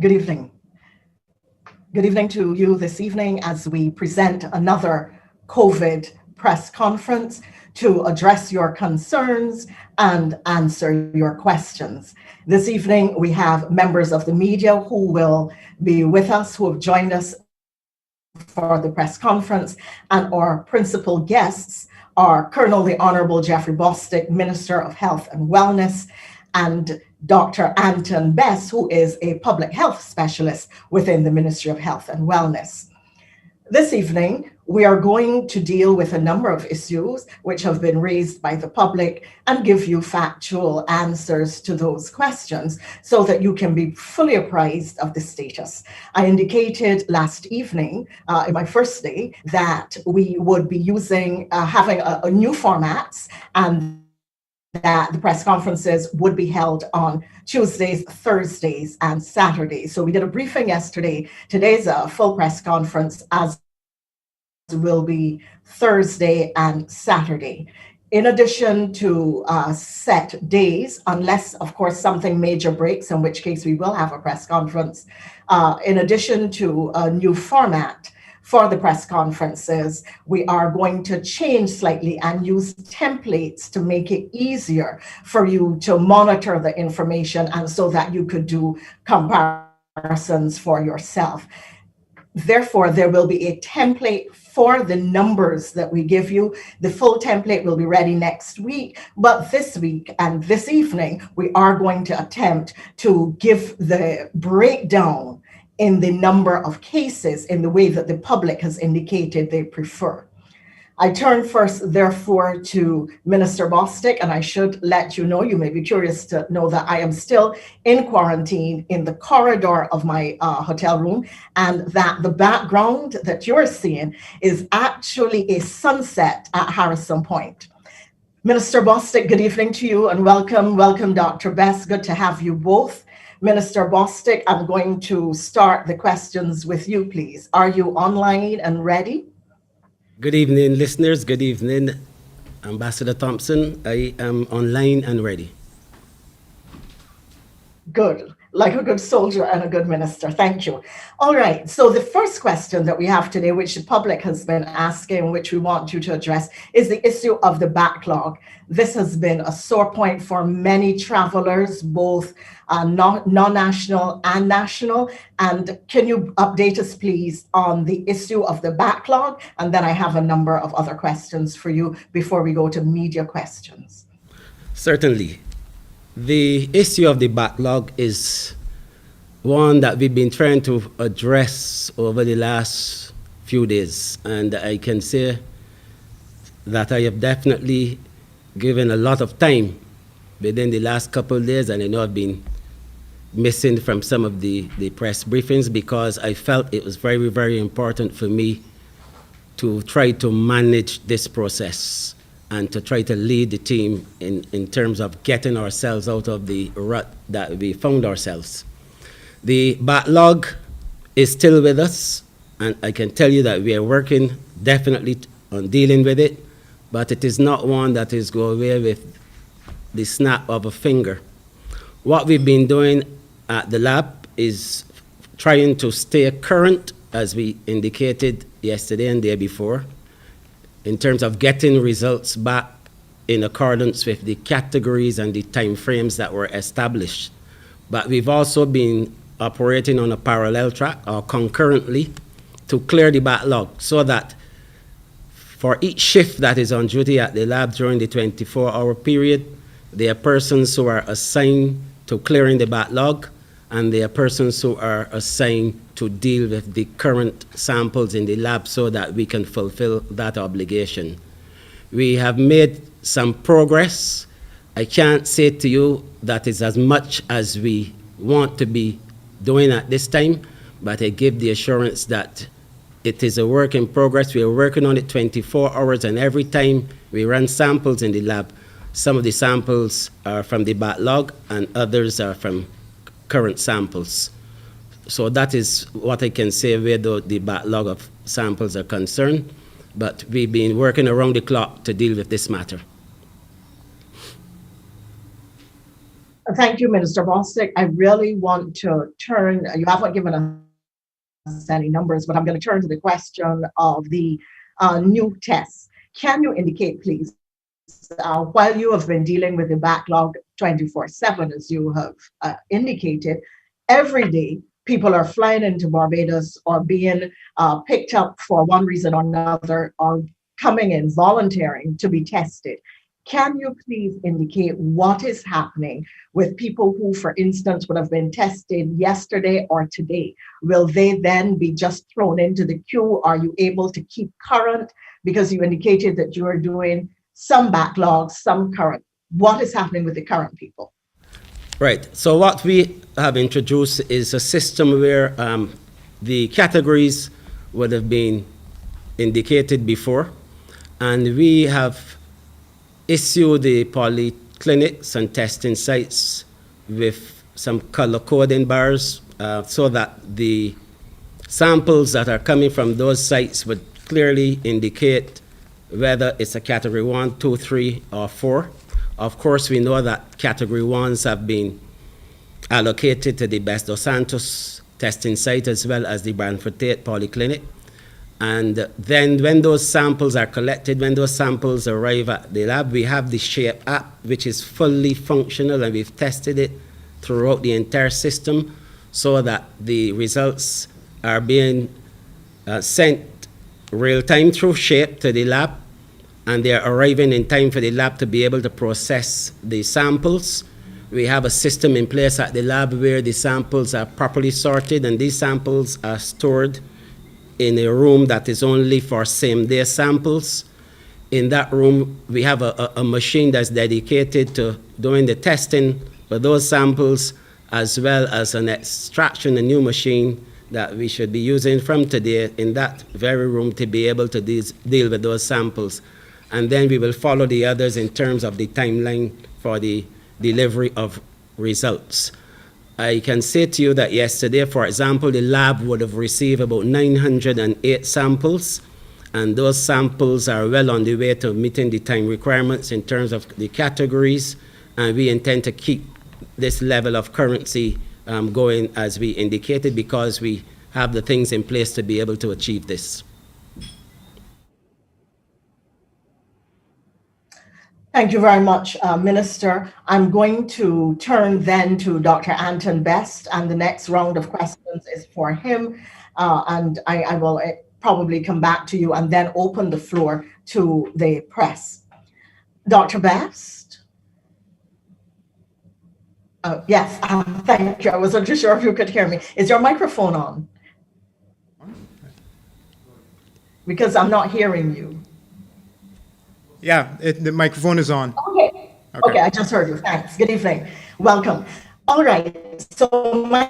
Good evening. Good evening to you this evening as we present another COVID press conference to address your concerns and answer your questions. This evening, we have members of the media who will be with us, who have joined us for the press conference, and our principal guests are Colonel the Honorable Jeffrey Bostic, Minister of Health and Wellness, and Dr. Anton Bess, who is a public health specialist within the Ministry of Health and Wellness. This evening, we are going to deal with a number of issues which have been raised by the public and give you factual answers to those questions so that you can be fully apprised of the status. I indicated last evening, in my first day, that we would be having a new formats, and that the press conferences would be held on Tuesdays, Thursdays, and Saturdays. So we did a briefing yesterday. Today's a full press conference, as will be Thursday and Saturday. In addition to set days, unless, of course, something major breaks, in which case we will have a press conference, in addition to a new format for the press conferences, we are going to change slightly and use templates to make it easier for you to monitor the information and so that you could do comparisons for yourself. Therefore, there will be a template for the numbers that we give you. The full template will be ready next week, but this week and this evening, we are going to attempt to give the breakdown in the number of cases in the way that the public has indicated they prefer. I turn first, therefore, to Minister Bostic, and I should let you know, you may be curious to know that I am still in quarantine in the corridor of my hotel room, and that the background that you're seeing is actually a sunset at Harrison Point. Minister Bostic, good evening to you and welcome. Welcome, Dr. Bess. Good to have you both. Minister Bostic, I'm going to start the questions with you, please. Are you online and ready? Good evening, listeners. Good evening, Ambassador Thompson. I am online and ready. Good. Like a good soldier and a good minister. Thank you. All right. So the first question that we have today, which the public has been asking, which we want you to address, is the issue of the backlog. This has been a sore point for many travelers, both non-national and national. And can you update us, please, on the issue of the backlog? And then I have a number of other questions for you before we go to media questions. Certainly. The issue of the backlog is one that we've been trying to address over the last few days. And I can say that I have definitely given a lot of time within the last couple of days, and I know I've been missing from some of the press briefings because I felt it was very, very important for me to try to manage this process and to try to lead the team in terms of getting ourselves out of the rut that we found ourselves. The backlog is still with us, and I can tell you that we are working definitely on dealing with it, but it is not one that is go away with the snap of a finger. What we've been doing at the lab is trying to stay current, as we indicated yesterday and the day before, in terms of getting results back in accordance with the categories and the time frames that were established. But we've also been operating on a parallel track or concurrently to clear the backlog so that for each shift that is on duty at the lab during the 24-hour period, there are persons who are assigned to clearing the backlog, and there are persons who are assigned to deal with the current samples in the lab so that we can fulfill that obligation. We have made some progress. I can't say to you that it's as much as we want to be doing at this time, but I give the assurance that it is a work in progress. We are working on it 24 hours, and every time we run samples in the lab, some of the samples are from the backlog and others are from current samples. So that is what I can say where the backlog of samples are concerned, but we've been working around the clock to deal with this matter. Thank you, Minister Bostic. I really want to turn, you haven't given us any numbers, but I'm going to turn to the question of the new tests. Can you indicate, please, while you have been dealing with the backlog 24/7, as you have indicated, every day people are flying into Barbados or being picked up for one reason or another, or coming in volunteering to be tested. Can you please indicate what is happening with people who, for instance, would have been tested yesterday or today? Will they then be just thrown into the queue? Are you able to keep current? Because you indicated that you are doing some backlogs, some current. What is happening with the current people? Right. So what we have introduced is a system where the categories would have been indicated before, and we have issued the polyclinics and testing sites with some color coding bars so that the samples that are coming from those sites would clearly indicate whether it's a category 1, 2, 3, or 4. Of course, we know that category 1s have been allocated to the Best dos Santos testing site as well as the Brantford Tate Polyclinic. And then when those samples are collected, when those samples arrive at the lab, we have the SHAPE app, which is fully functional, and we've tested it throughout the entire system so that the results are being sent real-time through SHAPE to the lab, and they're arriving in time for the lab to be able to process the samples. We have a system in place at the lab where the samples are properly sorted, and these samples are stored in a room that is only for same-day samples. In that room, we have a machine that's dedicated to doing the testing for those samples, as well as an extraction, a new machine that we should be using from today in that very room to be able to deal with those samples. And then we will follow the others in terms of the timeline for the delivery of results. I can say to you that yesterday, for example, the lab would have received about 908 samples, and those samples are well on the way to meeting the time requirements in terms of the categories, and we intend to keep this level of currency going as we indicated, because we have the things in place to be able to achieve this. Thank you very much, Minister. I'm going to turn then to Dr. Anton Best, and the next round of questions is for him. And I will probably come back to you and then open the floor to the press. Dr. Best? Yes, thank you. I wasn't too sure if you could hear me. Is your microphone on? Because I'm not hearing you. Yeah, the microphone is on. Okay, I just heard you. Thanks. Good evening. Welcome. All right. So my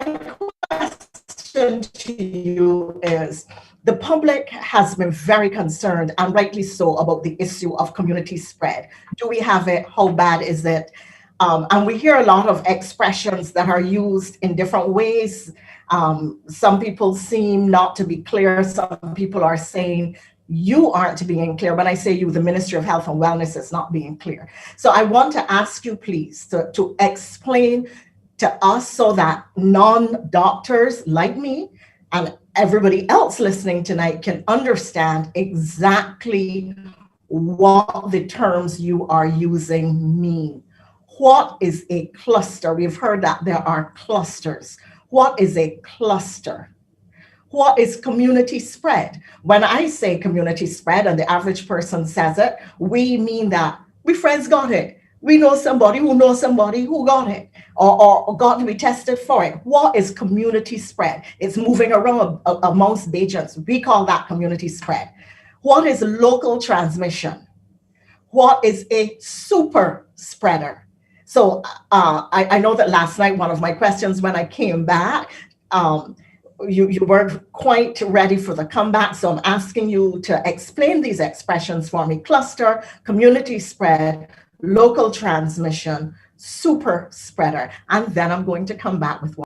question to you is, the public has been very concerned, and rightly so, about the issue of community spread. Do we have it? How bad is it? And we hear a lot of expressions that are used in different ways. Some people seem not to be clear. Some people are saying you aren't being clear. When I say you, the Ministry of Health and Wellness is not being clear. So I want to ask you, please, to explain to us so that non-doctors like me and everybody else listening tonight can understand exactly what the terms you are using mean. What is a cluster? We've heard that there are clusters. What is a cluster? What is community spread? When I say community spread and the average person says it, we mean that we friends got it. We know somebody who knows somebody who got it or got to be tested for it. What is community spread? It's moving around amongst Bajans. We call that community spread. What is local transmission? What is a super spreader? So I know that last night, one of my questions when I came back, you weren't quite ready for the comeback. So I'm asking you to explain these expressions for me. Cluster, community spread, local transmission, super spreader. And then I'm going to come back with one.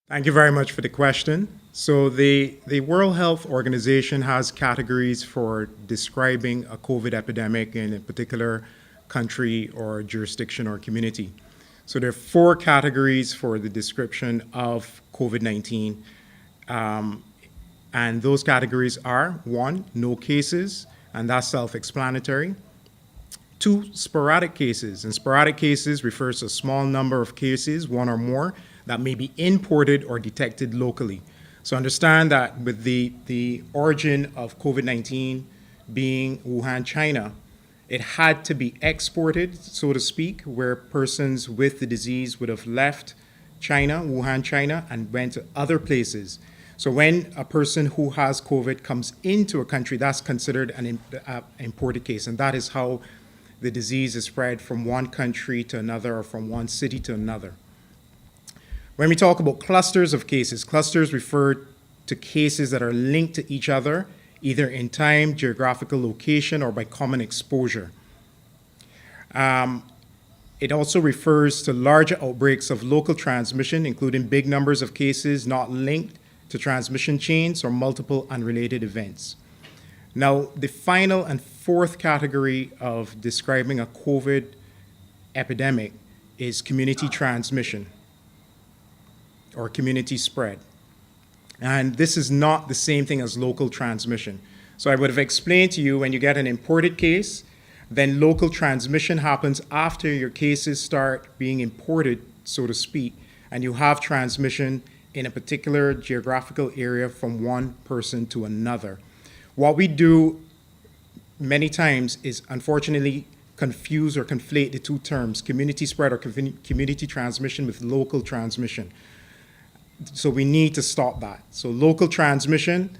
Thank you very much for the question. So the World Health Organization has categories for describing a COVID epidemic in a particular country or jurisdiction or community. So there are four categories for the description of COVID-19. And those categories are: one, no cases, and that's self-explanatory. Two, sporadic cases. And sporadic cases refers to a small number of cases, one or more, that may be imported or detected locally. So understand that with the origin of COVID-19 being Wuhan, China, it had to be exported, so to speak, where persons with the disease would have left China, Wuhan, China, and went to other places. So when a person who has COVID comes into a country, that's considered an imported case, and that is how the disease is spread from one country to another or from one city to another. When we talk about clusters of cases, clusters refer to cases that are linked to each other, either in time, geographical location, or by common exposure. It also refers to larger outbreaks of local transmission, including big numbers of cases not linked to transmission chains or multiple unrelated events. Now, the final and fourth category of describing a COVID epidemic is community transmission or community spread. And this is not the same thing as local transmission. So I would have explained to you, when you get an imported case, then local transmission happens after your cases start being imported, so to speak, and you have transmission in a particular geographical area from one person to another. What we do many times is, unfortunately, confuse or conflate the two terms, community spread or community transmission, with local transmission. So we need to stop that. So local transmission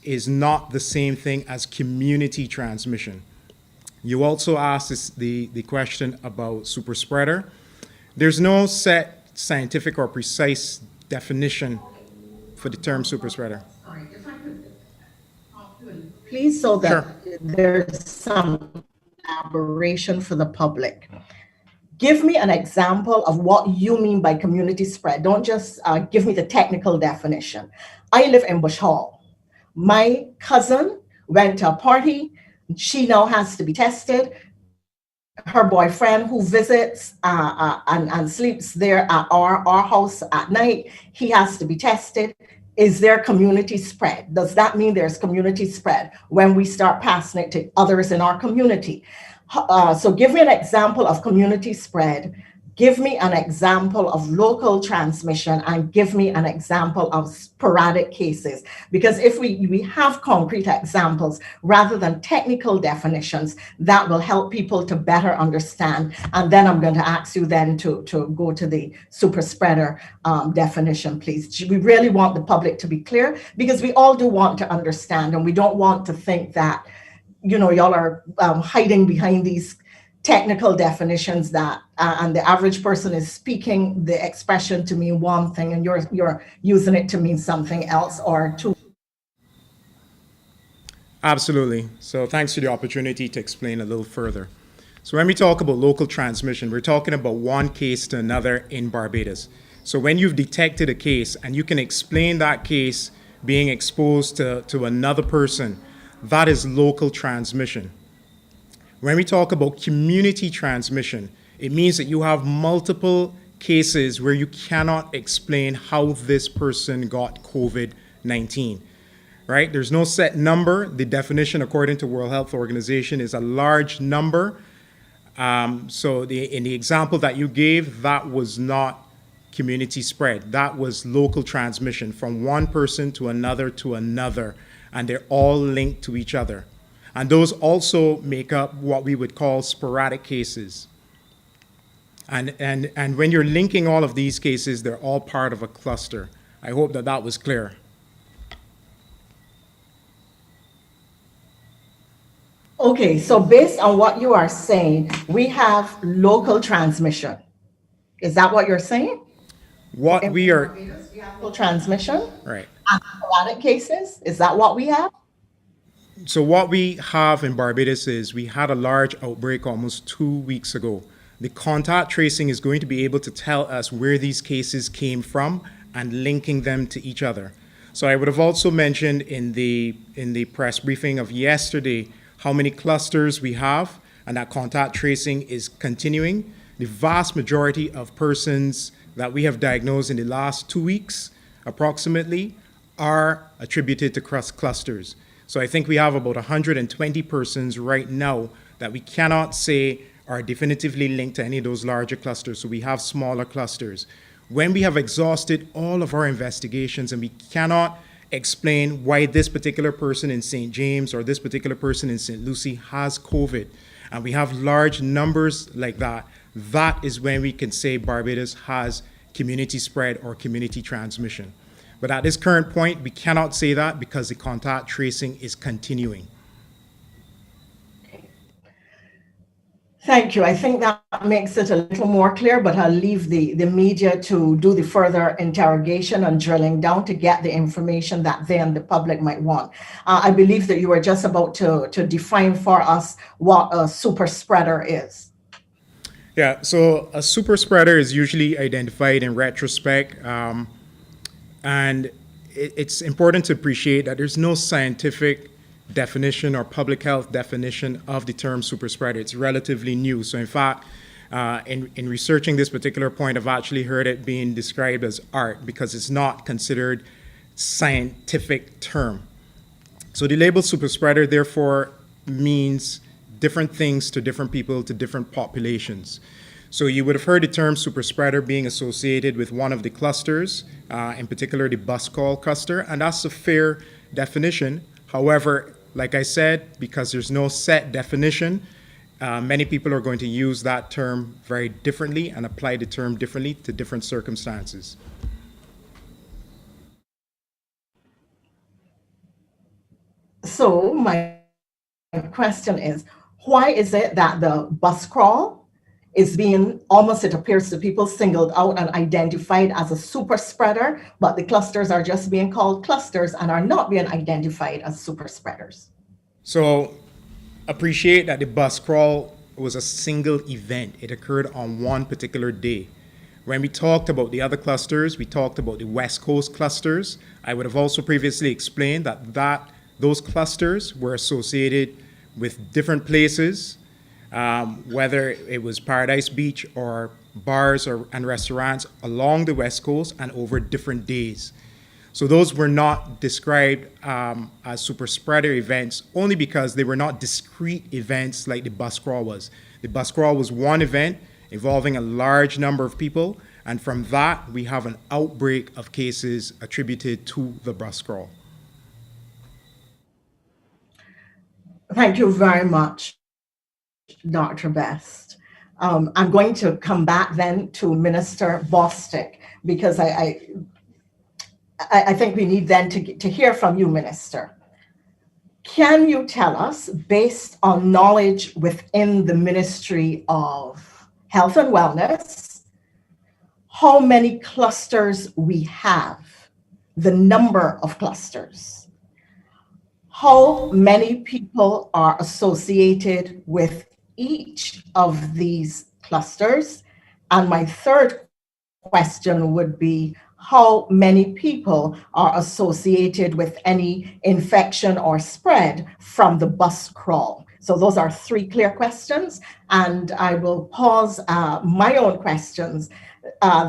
is not the same thing as community transmission. You also asked the question about super spreader. There's no set scientific or precise definition for the term super spreader. Sorry, if I could please, so that Sure. there's some elaboration for the public. Give me an example of what you mean by community spread. Don't just give me the technical definition. I live in Bush Hall. My cousin went to a party. She now has to be tested. Her boyfriend, who visits and sleeps there at our house at night, he has to be tested. Is there community spread? Does that mean there's community spread when we start passing it to others in our community? So give me an example of community spread, give me an example of local transmission, and give me an example of sporadic cases. Because if we have concrete examples rather than technical definitions, that will help people to better understand. And then I'm going to ask you then to go to the super spreader definition, please. We really want the public to be clear, because we all do want to understand, and we don't want to think that y'all are hiding behind these technical definitions that, and the average person is speaking the expression to mean one thing, and you're using it to mean something else or to. Absolutely. So thanks for the opportunity to explain a little further. So when we talk about local transmission, we're talking about one case to another in Barbados. So when you've detected a case and you can explain that case being exposed to another person, that is local transmission. When we talk about community transmission, it means that you have multiple cases where you cannot explain how this person got COVID-19, right? There's no set number. The definition, according to World Health Organization, is a large number. So in the example that you gave, that was not community spread. That was local transmission from one person to another, and they're all linked to each other. And those also make up what we would call sporadic cases. And when you're linking all of these cases, they're all part of a cluster. I hope that was clear. Okay, so based on what you are saying, we have local transmission. Is that what you're saying? What we are, We have local transmission right. and sporadic cases. Is that what we have? So what we have in Barbados is we had a large outbreak almost 2 weeks ago. The contact tracing is going to be able to tell us where these cases came from and linking them to each other. So I would have also mentioned in the press briefing of yesterday how many clusters we have, and that contact tracing is continuing. the vast majority of persons that we have diagnosed in the last 2 weeks, approximately, are attributed to clusters. So I think we have about 120 persons right now that we cannot say are definitively linked to any of those larger clusters. So we have smaller clusters. When we have exhausted all of our investigations and we cannot explain why this particular person in St. James or this particular person in St. Lucie has COVID, and we have large numbers like that, that is when we can say Barbados has community spread or community transmission. But at this current point, we cannot say that because the contact tracing is continuing. Thank you. I think that makes it a little more clear, but I'll leave the media to do the further interrogation and drilling down to get the information that they and the public might want. I believe that you were just about to define for us what a super spreader is. Yeah, so a super spreader is usually identified in retrospect, and it's important to appreciate that there's no scientific definition or public health definition of the term super spreader. It's relatively new. So in fact, in researching this particular point, I've actually heard it being described as art because it's not considered scientific term. So the label super spreader therefore means different things to different people, to different populations. So you would have heard the term super spreader being associated with one of the clusters, in particular the bus call cluster, and that's a fair definition. However, like I said, because there's no set definition, many people are going to use that term very differently and apply the term differently to different circumstances. So my question is, why is it that the bus crawl is being, almost it appears to people, singled out and identified as a super spreader, but the clusters are just being called clusters and are not being identified as super spreaders? So appreciate that the bus crawl was a single event. It occurred on one particular day. When we talked about the other clusters, we talked about the West Coast clusters. I would have also previously explained that those clusters were associated with different places, whether it was Paradise Beach or bars and restaurants along the West Coast and over different days. So those were not described as super spreader events only because they were not discrete events like the bus crawl was. The bus crawl was one event involving a large number of people, and from that we have an outbreak of cases attributed to the bus crawl. Thank you very much, Dr. Best. I'm going to come back then to Minister Bostic because I think we need then to hear from you, Minister. Can you tell us, based on knowledge within the Ministry of Health and Wellness, how many clusters we have, the number of clusters? How many people are associated with each of these clusters? And my third question would be, how many people are associated with any infection or spread from the bus crawl? So those are three clear questions, and I will pause my own questions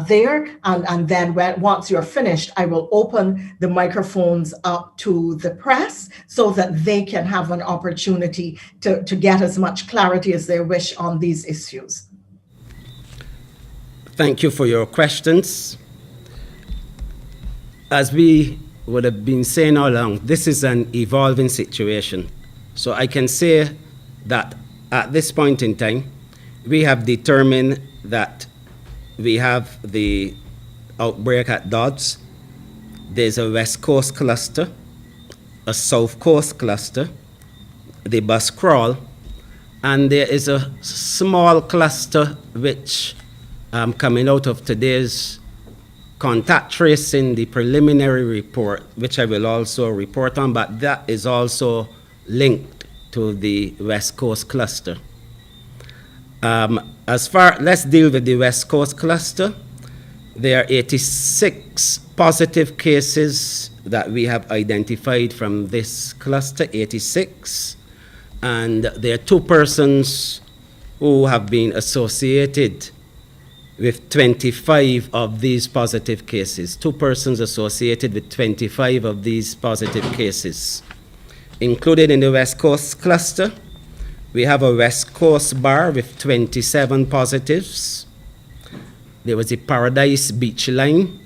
there, and then once you're finished, I will open the microphones up to the press so that they can have an opportunity to get as much clarity as they wish on these issues. Thank you for your questions. As we would have been saying all along, this is an evolving situation. So I can say that at this point in time, we have determined that we have the outbreak at Dodds. There's a West Coast cluster, a South Coast cluster, the bus crawl, and there is a small cluster which coming out of today's contact tracing, the preliminary report, which I will also report on, but that is also linked to the West Coast cluster. Let's deal with the West Coast cluster. There are 86 positive cases that we have identified from this cluster, 86. And there are 2 persons who have been associated with 25 of these positive cases. 2 persons associated with 25 of these positive cases. Included in the West Coast cluster, we have a West Coast bar with 27 positives. There was the Paradise Beach line,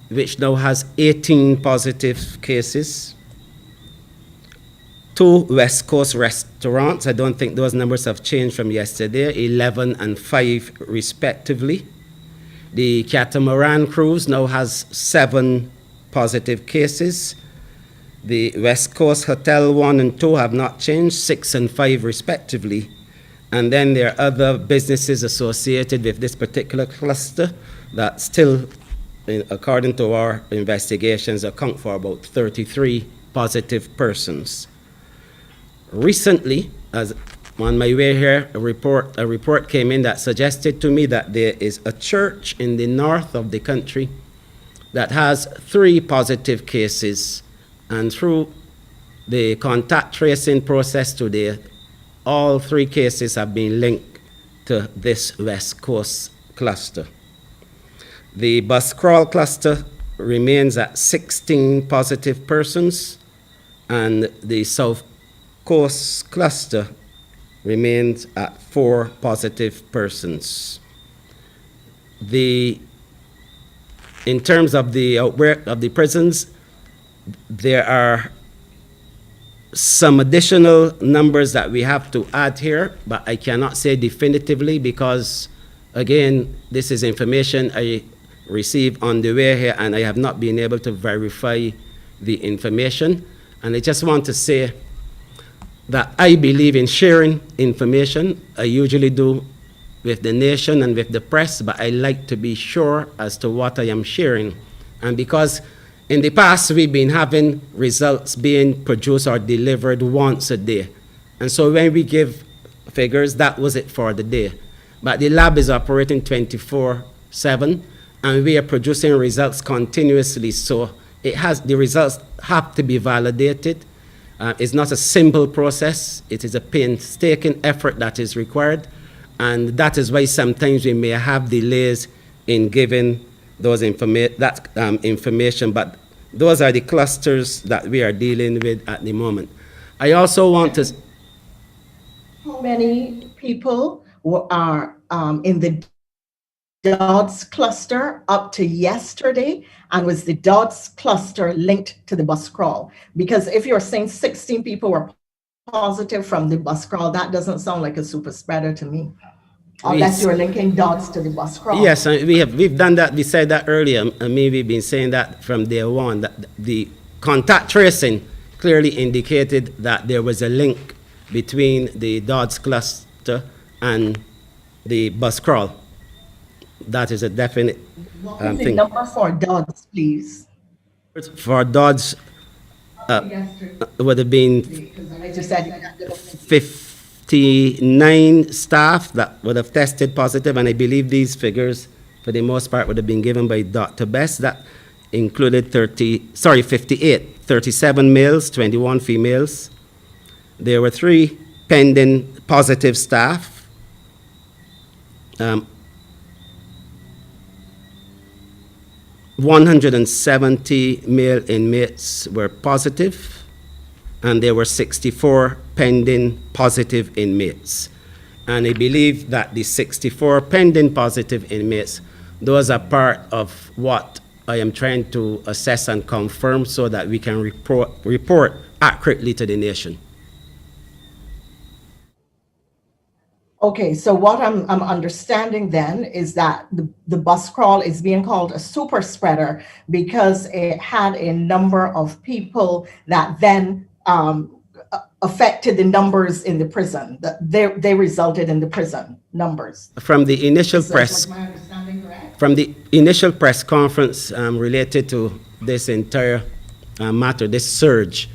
which now has 18 positive cases. 2 West Coast restaurants, I don't think those numbers have changed from yesterday, 11 and 5 respectively. The Catamaran cruise now has 7 positive cases. The West Coast Hotel 1 and 2 have not changed, 6 and 5 respectively. And then there are other businesses associated with this particular cluster that still, according to our investigations, account for about 33 positive persons. Recently, as on my way here, a report came in that suggested to me that there is a church in the north of the country that has 3 positive cases, and through the contact tracing process today, all 3 cases have been linked to this West Coast cluster. The bus crawl cluster remains at 16 positive persons, and the South Coast cluster remains at 4 positive persons. In terms of the outbreak of the prisons, there are some additional numbers that we have to add here, but I cannot say definitively because, again, this is information I received on the way here and I have not been able to verify the information. And I just want to say that I believe in sharing information. I usually do with the nation and with the press, but I like to be sure as to what I am sharing. And because in the past, we've been having results being produced or delivered once a day. And so when we give figures, that was it for the day. But the lab is operating 24/7, and we are producing results continuously. So the results have to be validated. It's not a simple process. It is a painstaking effort that is required. And that is why sometimes we may have delays in giving those information, but those are the clusters that we are dealing with at the moment. I also want to... How many people are in the Dodds cluster up to yesterday, and was the Dodds cluster linked to the bus crawl? Because if you're saying 16 people were positive from the bus crawl, that doesn't sound like a super spreader to me. Unless you're linking Dodds to the bus crawl. Yes, we've done that. We said that earlier. I mean, we've been saying that from day one. That the contact tracing clearly indicated that there was a link between the Dodds cluster and the bus crawl. That is a definite What is the thing. number for Dodds, please? For Dodds, it would have been Because I just said 59 staff that would have tested positive, and I believe these figures, for the most part, would have been given by Dr. Best. That included 58, 37 males, 21 females. There were 3 pending positive staff. 170 male inmates were positive, and there were 64 pending positive inmates. And I believe that the 64 pending positive inmates, those are part of what I am trying to assess and confirm so that we can report accurately to the nation. Okay, so what I'm understanding then is that the bus crawl is being called a super spreader because it had a number of people that then affected the numbers in the prison. They resulted in the prison numbers. From the initial press, was my understanding correct? From the initial press conference related to this entire matter, this surge,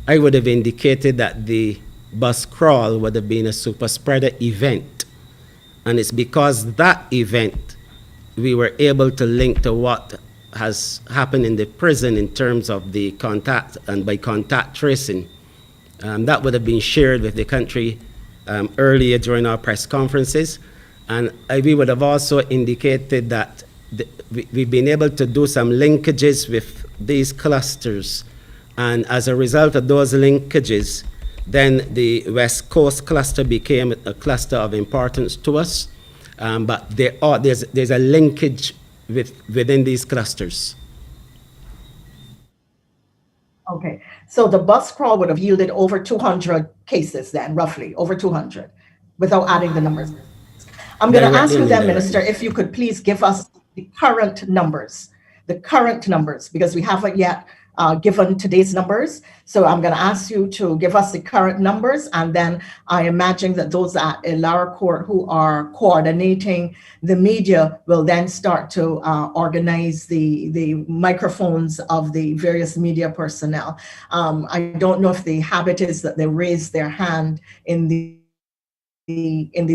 I would have indicated that the bus crawl would have been a super spreader event. And it's because that event we were able to link to what has happened in the prison in terms of the contact and by contact tracing. That would have been shared with the country earlier during our press conferences. And we would have also indicated that we've been able to do some linkages with these clusters. And as a result of those linkages, then the West Coast cluster became a cluster of importance to us. But there's a linkage within these clusters. Okay, so the bus crawl would have yielded over 200 cases then, roughly, over 200, without adding the numbers. I'm going to ask you then, Minister, if you could please give us the current numbers, because we haven't yet given today's numbers. So I'm going to ask you to give us the current numbers, and then I imagine that those at Illawarra Court who are coordinating the media will then start to organize the microphones of the various media personnel. I don't know if the habit is that they raise their hand in the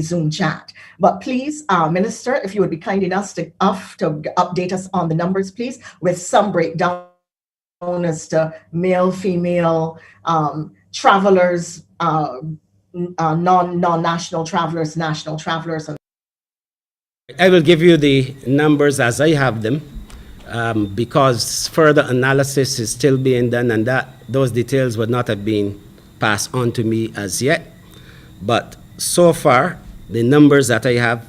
Zoom chat. But please, Minister, if you would be kind enough to update us on the numbers, please, with some breakdown as to male, female, travelers, non-national travelers, national travelers. I will give you the numbers as I have them, because further analysis is still being done, and those details would not have been passed on to me as yet. But so far, the numbers that I have,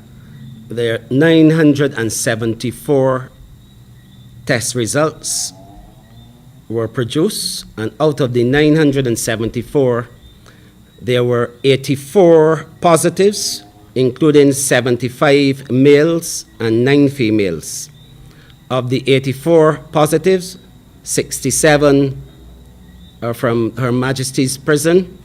there are 974 test results were produced, and out of the 974, there were 84 positives, including 75 males and 9 females. Of the 84 positives, 67 are from Her Majesty's Prison,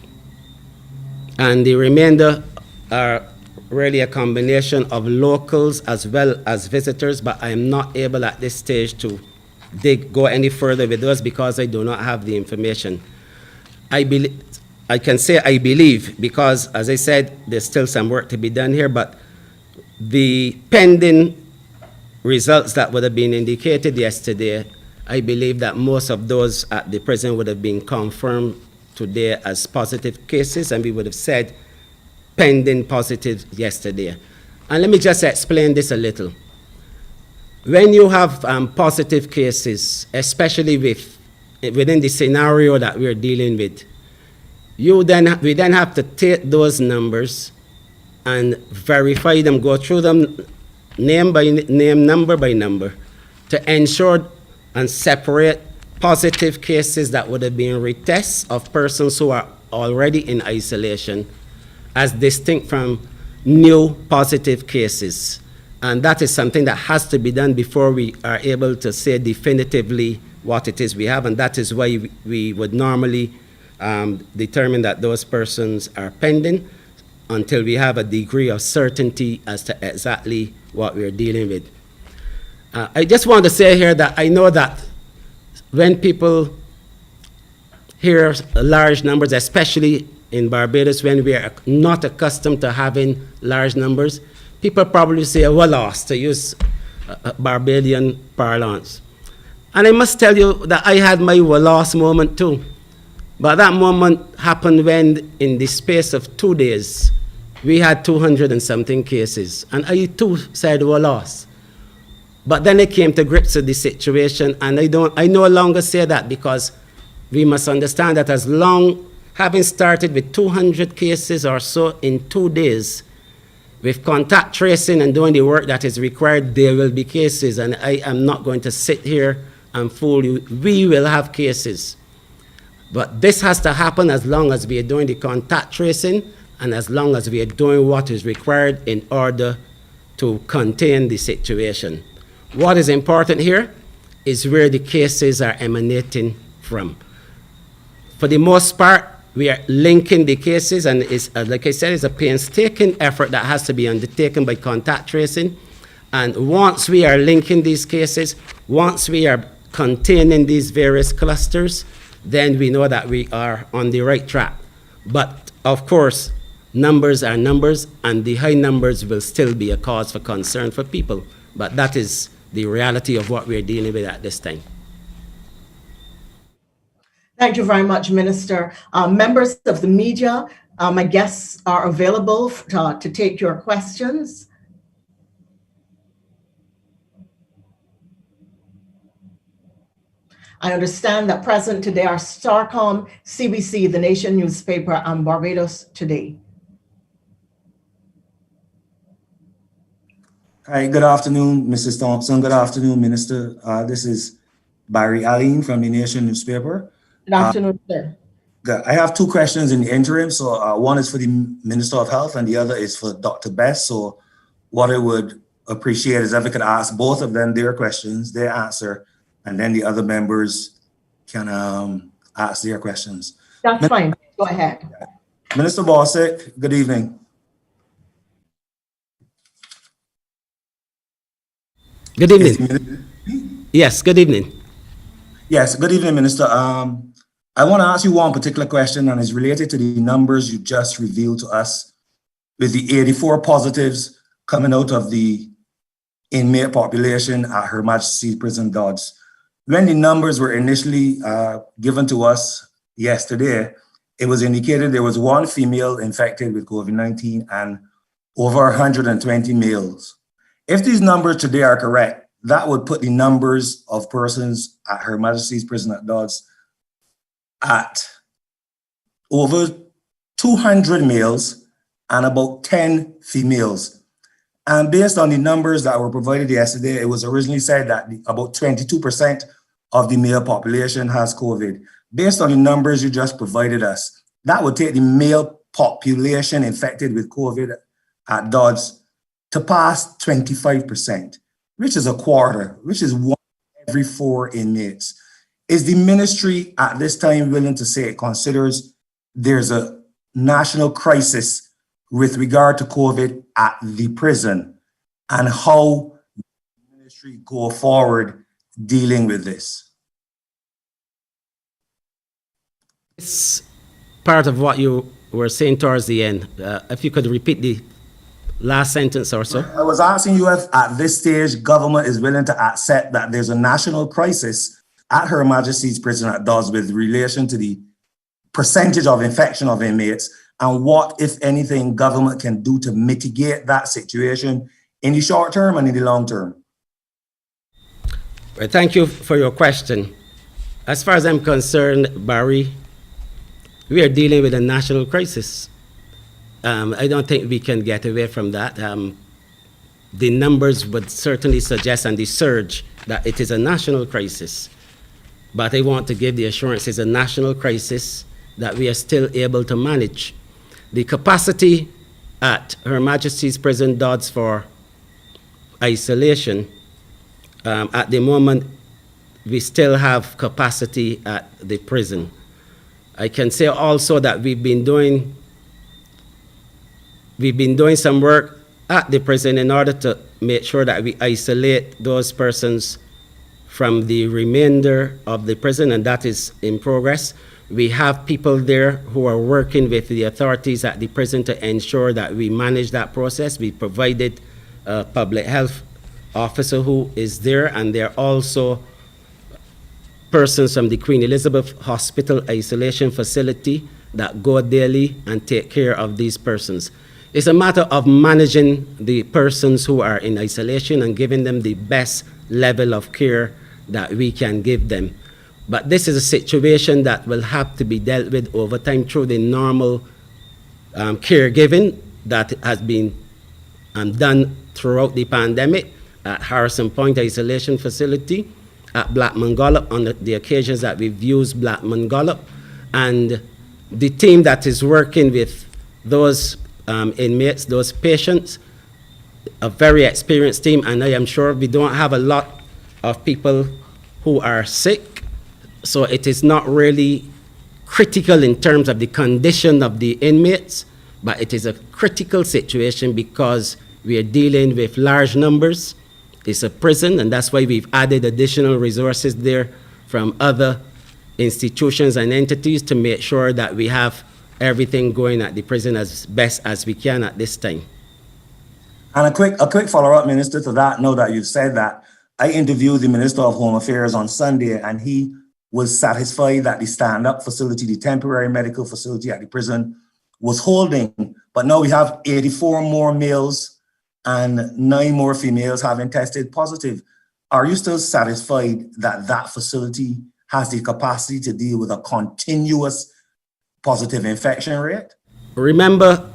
and the remainder are really a combination of locals as well as visitors, but I am not able at this stage to go any further with those because I do not have the information. I can say I believe because, as I said, there's still some work to be done here, but the pending results that would have been indicated yesterday, I believe that most of those at the prison would have been confirmed today as positive cases, and we would have said pending positive yesterday. And let me just explain this a little. When you have positive cases, especially within the scenario that we're dealing with, we then have to take those numbers and verify them, go through them name by name, number by number, to ensure and separate positive cases that would have been retests of persons who are already in isolation as distinct from new positive cases. And that is something that has to be done before we are able to say definitively what it is we have, and that is why we would normally determine that those persons are pending until we have a degree of certainty as to exactly what we're dealing with. I just want to say here that I know that when people hear large numbers, especially in Barbados, when we are not accustomed to having large numbers, people probably say, well, lost, to use Barbadian parlance. And I must tell you that I had my well lost moment too. But that moment happened when, in the space of 2 days, we had 200 and something cases. And I too said, well, lost. But then I came to grips with the situation, and I no longer say that, because we must understand that as long, having started with 200 cases or so in 2 days, with contact tracing and doing the work that is required, there will be cases, and I am not going to sit here and fool you. We will have cases. But this has to happen as long as we are doing the contact tracing and as long as we are doing what is required in order to contain the situation. What is important here is where the cases are emanating from. For the most part, we are linking the cases, and it's, like I said, it's a painstaking effort that has to be undertaken by contact tracing. And once we are linking these cases, once we are containing these various clusters, then we know that we are on the right track. But of course, numbers are numbers, and the high numbers will still be a cause for concern for people. But that is the reality of what we're dealing with at this time. Thank you very much, Minister. Members of the media, my guests are available to take your questions. I understand that present today are Starcom, CBC, The Nation newspaper, and Barbados Today. Hi, good afternoon, Mrs. Thompson. Good afternoon, Minister. This is Barry Aline from the Nation newspaper. Good afternoon, sir. I have two questions in the interim. So one is for the Minister of Health and the other is for Dr. Best. So what I would appreciate is if I could ask both of them their questions, their answer, and then the other members can ask their questions. That's fine. Go ahead. Minister Bostic, good evening. Good evening. Yes, good evening. Yes, good evening, Minister. I want to ask you one particular question, and it's related to the numbers you just revealed to us with the 84 positives coming out of the inmate population at Her Majesty's Prison Dodds. When the numbers were initially given to us yesterday, it was indicated there was one female infected with COVID-19 and over 120 males. If these numbers today are correct, that would put the numbers of persons at Her Majesty's Prison at Dodds at over 200 males and about 10 females. And based on the numbers that were provided yesterday, it was originally said that about 22% of the male population has COVID. Based on the numbers you just provided us, that would take the male population infected with COVID at Dodds to pass 25%, which is a quarter, which is 1 every 4 inmates. Is the ministry at this time willing to say it considers there's a national crisis with regard to COVID at the prison, and how the ministry go forward dealing with this? It's part of what you were saying towards the end. If you could repeat the last sentence or so. I was asking you if at this stage government is willing to accept that there's a national crisis at Her Majesty's Prison at Dodds with relation to the percentage of infection of inmates, and what, if anything, government can do to mitigate that situation in the short term and in the long term. Well, thank you for your question. As far as I'm concerned, Barry, we are dealing with a national crisis. I don't think we can get away from that. The numbers would certainly suggest, and the surge, that it is a national crisis. But I want to give the assurance it's a national crisis that we are still able to manage. The capacity at Her Majesty's Prison Dodds for isolation, at the moment, we still have capacity at the prison. I can say also that we've been doing some work at the prison in order to make sure that we isolate those persons from the remainder of the prison, and that is in progress. We have people there who are working with the authorities at the prison to ensure that we manage that process. We provided a public health officer who is there, and there are also persons from the Queen Elizabeth Hospital Isolation Facility that go daily and take care of these persons. It's a matter of managing the persons who are in isolation and giving them the best level of care that we can give them. But this is a situation that will have to be dealt with over time through the normal caregiving that has been done throughout the pandemic at Harrison Point Isolation Facility, at Blackman Gollop on the occasions that we've used Blackman Gollop, and the team that is working with those inmates, those patients, a very experienced team, and I am sure we don't have a lot of people who are sick, so it is not really critical in terms of the condition of the inmates, but it is a critical situation because we are dealing with large numbers. It's a prison, and that's why we've added additional resources there from other institutions and entities to make sure that we have everything going at the prison as best as we can at this time. And a quick follow-up, Minister, to that. Now that you've said that, I interviewed the Minister of Home Affairs on Sunday, and he was satisfied that the stand-up facility, the temporary medical facility at the prison, was holding. But now we have 84 more males and 9 more females having tested positive. Are you still satisfied that that facility has the capacity to deal with a continuous positive infection rate? Remember,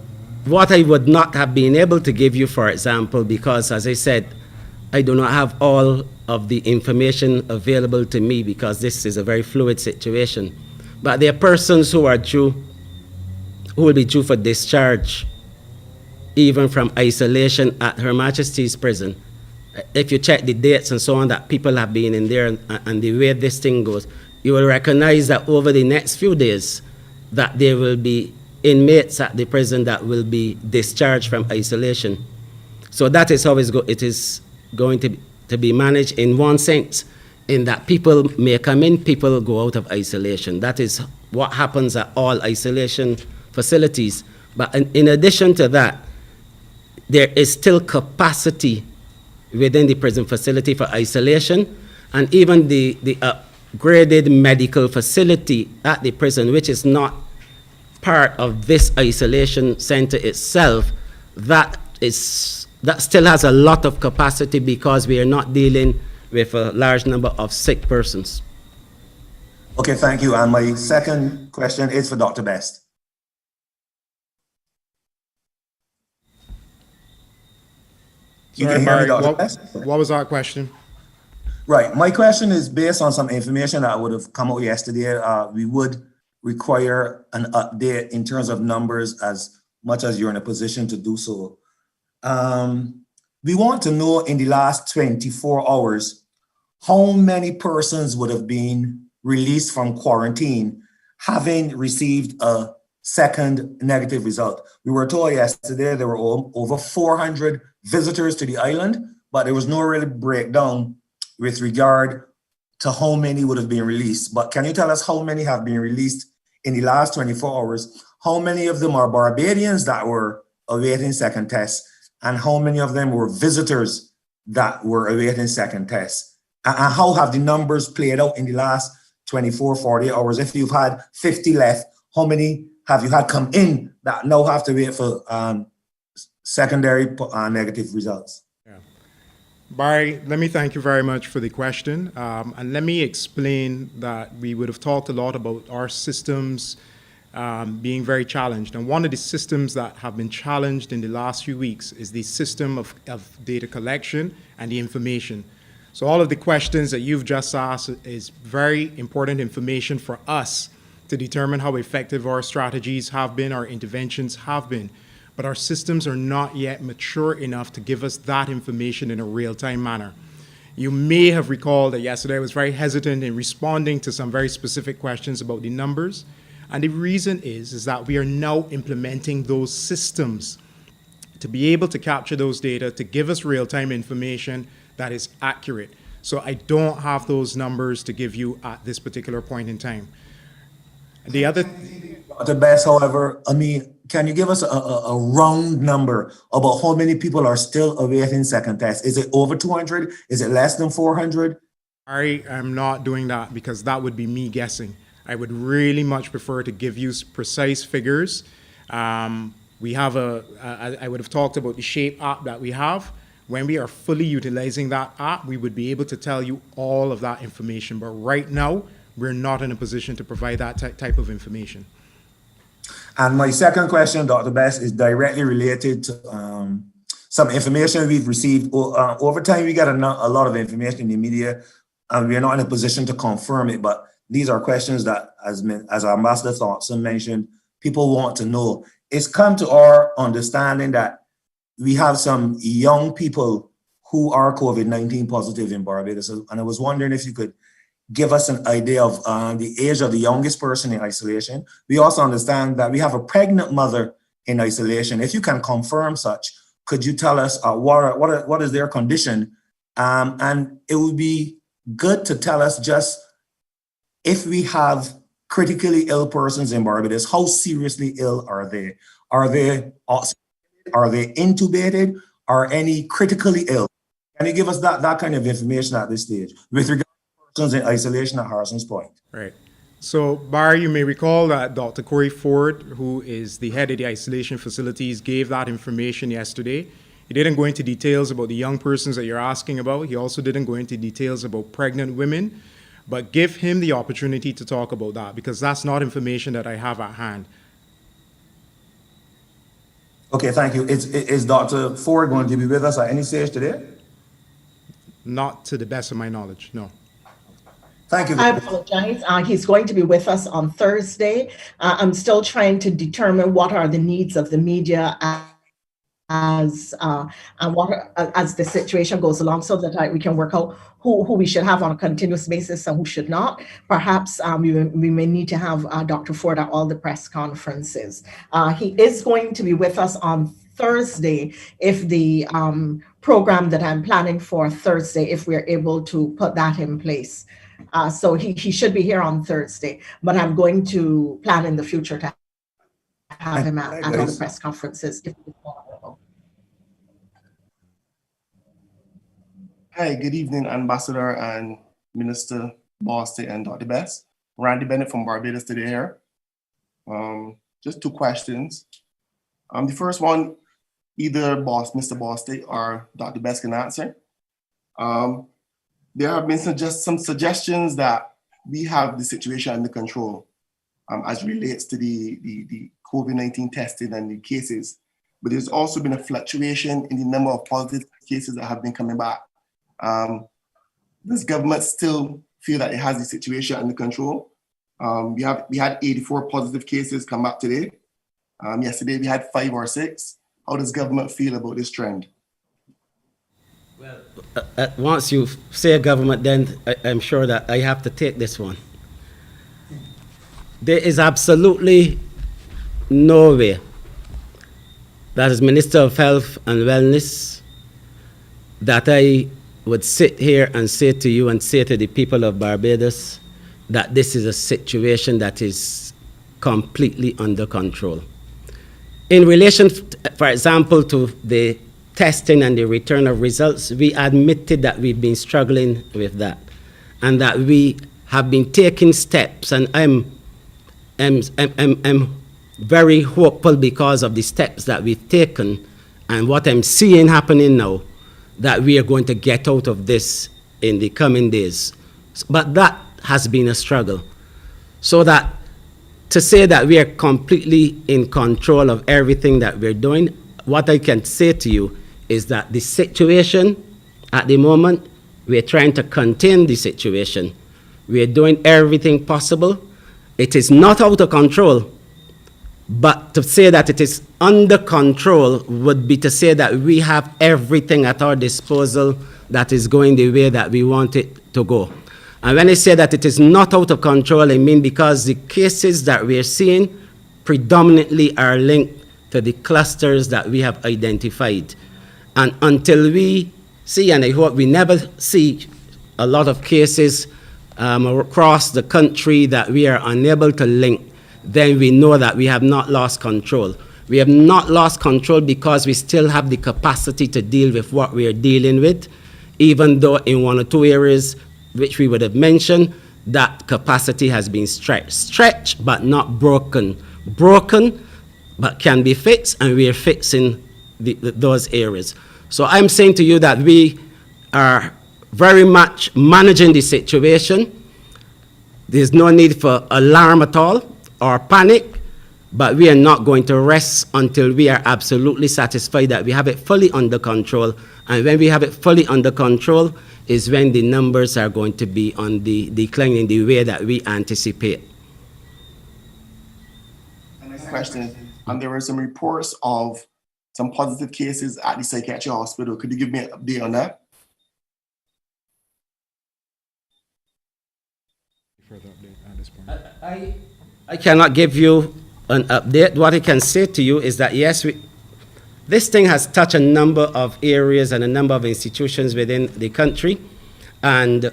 what I would not have been able to give you, for example, because as I said, I do not have all of the information available to me because this is a very fluid situation. But there are persons who will be due for discharge, even from isolation at Her Majesty's Prison. If you check the dates and so on that people have been in there and the way this thing goes, you will recognize that over the next few days that there will be inmates at the prison that will be discharged from isolation. So that is how it is going to be managed in one sense, in that people may come in, people go out of isolation. That is what happens at all isolation facilities. But in addition to that, there is still capacity within the prison facility for isolation, and even the upgraded medical facility at the prison, which is not part of this isolation center itself, that still has a lot of capacity because we are not dealing with a large number of sick persons. Okay, thank you. And my second question is for Dr. Best. You can hear me, Dr. Best? What was our question? Right. My question is based on some information that would have come out yesterday. We would require an update in terms of numbers as much as you're in a position to do so. We want to know in the last 24 hours, how many persons would have been released from quarantine having received a second negative result. We were told yesterday there were over 400 visitors to the island, but there was no real breakdown with regard to how many would have been released. But can you tell us how many have been released in the last 24 hours? How many of them are Barbadians that were awaiting second tests? And how many of them were visitors that were awaiting second tests? And how have the numbers played out in the last 24, 48 hours? If you've had 50 left, how many have you had come in that now have to wait for secondary negative results? Yeah. Barry, let me thank you very much for the question. And let me explain that we would have talked a lot about our systems being very challenged. And one of the systems that have been challenged in the last few weeks is the system of data collection and the information. So all of the questions that you've just asked is very important information for us to determine how effective our strategies have been, our interventions have been. But our systems are not yet mature enough to give us that information in a real-time manner. You may have recalled that yesterday I was very hesitant in responding to some very specific questions about the numbers. And the reason is that we are now implementing those systems to be able to capture those data, to give us real-time information that is accurate. So I don't have those numbers to give you at this particular point in time. The other... The best, however, I mean, can you give us a round number about how many people are still awaiting second test? Is it over 200? Is it less than 400? I am not doing that because that would be me guessing. I would really much prefer to give you precise figures. We have I would have talked about the SHAPE app that we have. When we are fully utilizing that app, we would be able to tell you all of that information. But right now, we're not in a position to provide that type of information. And my second question, Dr. Best, is directly related to some information we've received. Over time, we get a lot of information in the media, and we're not in a position to confirm it. But these are questions that, as our Ambassador Thompson mentioned, people want to know. It's come to our understanding that we have some young people who are COVID-19 positive in Barbados. And I was wondering if you could give us an idea of the age of the youngest person in isolation. We also understand that we have a pregnant mother in isolation. If you can confirm such, could you tell us what is their condition? And it would be good to tell us just if we have critically ill persons in Barbados, how seriously ill are they? Are they intubated? Are any critically ill? Can you give us that kind of information at this stage with regard to persons in isolation at Harrison's Point? Right. So, Barry, you may recall that Dr. Corey Ford, who is the head of the isolation facilities, gave that information yesterday. He didn't go into details about the young persons that you're asking about. He also didn't go into details about pregnant women. but give him the opportunity to talk about that, because that's not information that I have at hand. Okay, thank you. Is Dr. Ford going to be with us at any stage today? Not to the best of my knowledge, no. Thank you. I apologize. He's going to be with us on Thursday. I'm still trying to determine what are the needs of the media as the situation goes along, so that we can work out who we should have on a continuous basis and who should not. Perhaps we may need to have Dr. Ford at all the press conferences. He is going to be with us on Thursday if the program that I'm planning for Thursday, if we're able to put that in place. So he should be here on Thursday, but I'm going to plan in the future to have him at all the press conferences if possible. Hi, good evening, Ambassador and Minister Boston and Dr. Best. Randy Bennett from Barbados today here. Just two questions. The first one, either Mr. Boston or Dr. Best can answer. There have been some suggestions that we have the situation under control as relates to the COVID-19 testing and the cases, but there's also been a fluctuation in the number of positive cases that have been coming back. Does government still feel that it has the situation under control? We had 84 positive cases come back today. Yesterday we had 5 or 6. How does government feel about this trend? Well, once you say government, then I'm sure that I have to take this one. There is absolutely no way that as Minister of Health and Wellness that I would sit here and say to you and say to the people of Barbados that this is a situation that is completely under control. In relation, for example, to the testing and the return of results, we admitted that we've been struggling with that and that we have been taking steps, and I'm very hopeful because of the steps that we've taken and what I'm seeing happening now, that we are going to get out of this in the coming days. But that has been a struggle. So that to say that we are completely in control of everything that we're doing, what I can say to you is that the situation at the moment, we're trying to contain the situation. We're doing everything possible. It is not out of control, but to say that it is under control would be to say that we have everything at our disposal that is going the way that we want it to go. And when I say that it is not out of control, I mean because the cases that we're seeing predominantly are linked to the clusters that we have identified. And until we see, and I hope we never see a lot of cases across the country that we are unable to link, then we know that we have not lost control. We have not lost control because we still have the capacity to deal with what we are dealing with, even though in 1 or 2 areas, which we would have mentioned, that capacity has been stretched but not broken. Broken, but can be fixed, and we are fixing those areas. So I'm saying to you that we are very much managing the situation. There's no need for alarm at all or panic, but we are not going to rest until we are absolutely satisfied that we have it fully under control. And when we have it fully under control is when the numbers are going to be on the decline in the way that we anticipate. Next question. There were some reports of some positive cases at the psychiatric hospital. Could you give me an update on that? Further update at this point. I cannot give you an update. What I can say to you is that, yes, this thing has touched a number of areas and a number of institutions within the country, and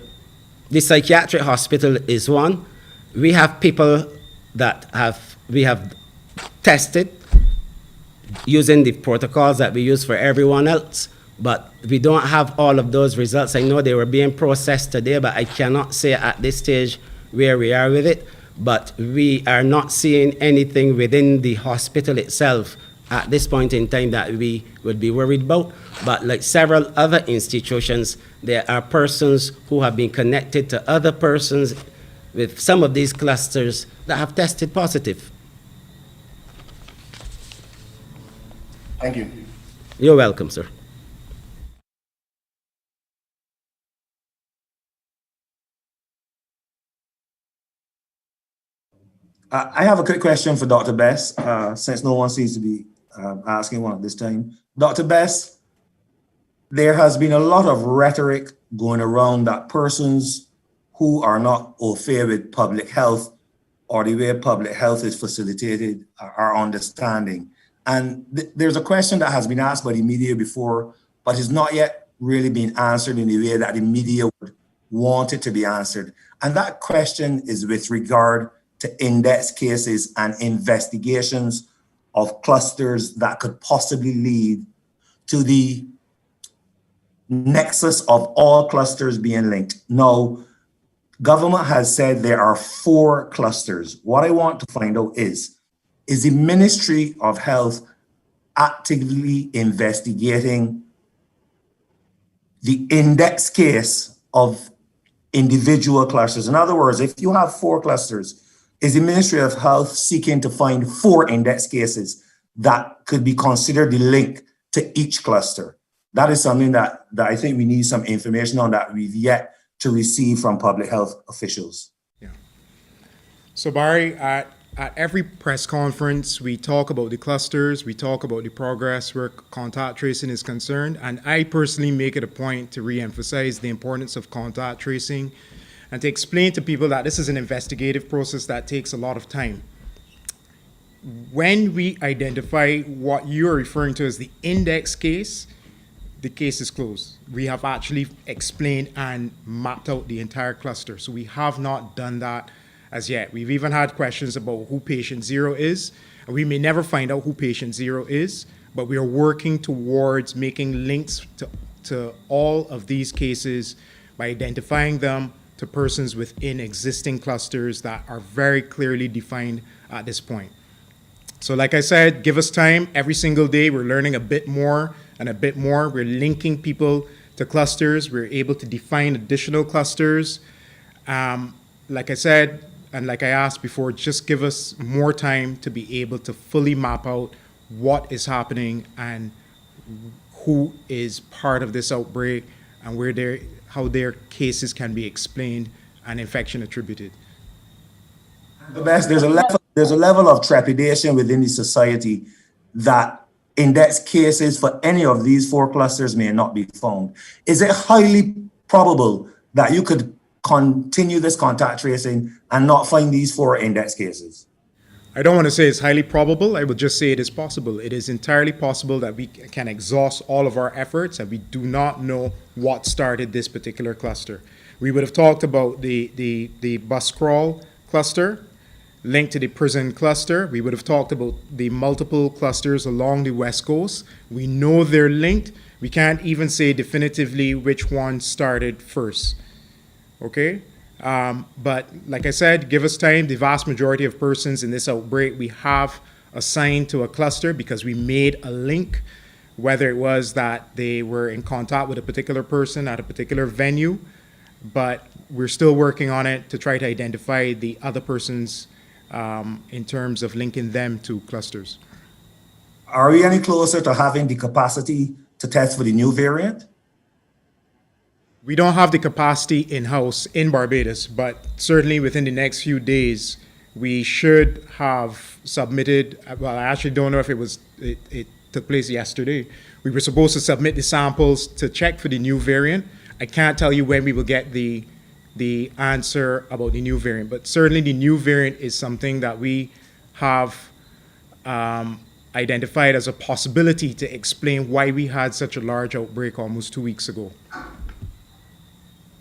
the psychiatric hospital is one. We have people that we have tested using the protocols that we use for everyone else, but we don't have all of those results. I know they were being processed today, but I cannot say at this stage where we are with it. But we are not seeing anything within the hospital itself at this point in time that we would be worried about. But like several other institutions, there are persons who have been connected to other persons with some of these clusters that have tested positive. Thank you. You're welcome, sir. I have a quick question for Dr. Bess, since no one seems to be asking one at this time. Dr. Bess, there has been a lot of rhetoric going around that persons who are not au fait with public health or the way public health is facilitated are understanding. And there's a question that has been asked by the media before, but is not yet really been answered in the way that the media would want it to be answered. And that question is with regard to index cases and investigations of clusters that could possibly lead to the nexus of all clusters being linked. Now, government has said there are 4 clusters. What I want to find out is the Ministry of Health actively investigating the index case of individual clusters? In other words, if you have 4 clusters, is the Ministry of Health seeking to find 4 index cases that could be considered the link to each cluster? That is something that I think we need some information on that we've yet to receive from public health officials. Yeah. So Barry, at every press conference, we talk about the clusters, we talk about the progress where contact tracing is concerned, and I personally make it a point to re-emphasize the importance of contact tracing and to explain to people that this is an investigative process that takes a lot of time. When we identify what you're referring to as the index case, the case is closed. We have actually explained and mapped out the entire cluster. So we have not done that as yet. We've even had questions about who patient 0 is, and we may never find out who patient 0 is, but we are working towards making links to all of these cases by identifying them to persons within existing clusters that are very clearly defined at this point. So like I said, give us time. Every single day we're learning a bit more and a bit more. We're linking people to clusters. We're able to define additional clusters. Like I said, and like I asked before, just give us more time to be able to fully map out what is happening and who is part of this outbreak and how their cases can be explained and infection attributed. There's a level of trepidation within the society that index cases for any of these 4 clusters may not be found. Is it highly probable that you could continue this contact tracing and not find these 4 index cases? I don't want to say it's highly probable. I would just say it is possible. It is entirely possible that we can exhaust all of our efforts and we do not know what started this particular cluster. We would have talked about the bus crawl cluster linked to the prison cluster. We would have talked about the multiple clusters along the West Coast. We know they're linked. We can't even say definitively which one started first. Okay? But like I said, give us time. The vast majority of persons in this outbreak we have assigned to a cluster because we made a link, whether it was that they were in contact with a particular person at a particular venue, but we're still working on it to try to identify the other persons in terms of linking them to clusters. Are we any closer to having the capacity to test for the new variant? We don't have the capacity in-house in Barbados, but certainly within the next few days, we should have submitted, well, I actually don't know if it took place yesterday. We were supposed to submit the samples to check for the new variant. I can't tell you when we will get the answer about the new variant, but certainly the new variant is something that we have identified as a possibility to explain why we had such a large outbreak almost 2 weeks ago.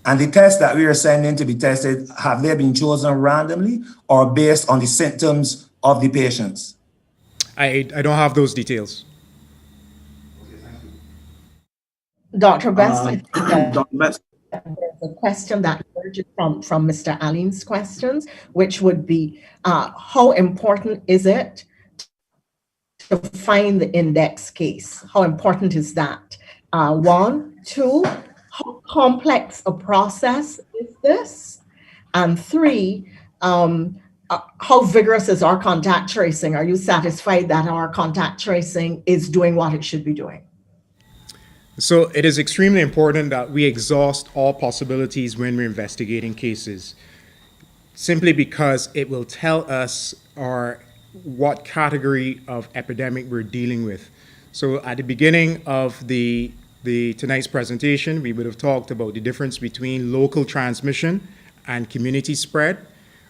And the tests that we are sending to be tested, have they been chosen randomly or based on the symptoms of the patients? I don't have those details. Dr. Bess, I think Dr. Bess. there's a question that emerges from Mr. Alleyne's questions, which would be how important is it to find the index case? How important is that? One, two, how complex a process is this? And three, how vigorous is our contact tracing? Are you satisfied that our contact tracing is doing what it should be doing? So it is extremely important that we exhaust all possibilities when we're investigating cases, simply because it will tell us what category of epidemic we're dealing with. So at the beginning of the tonight's presentation, we would have talked about the difference between local transmission and community spread.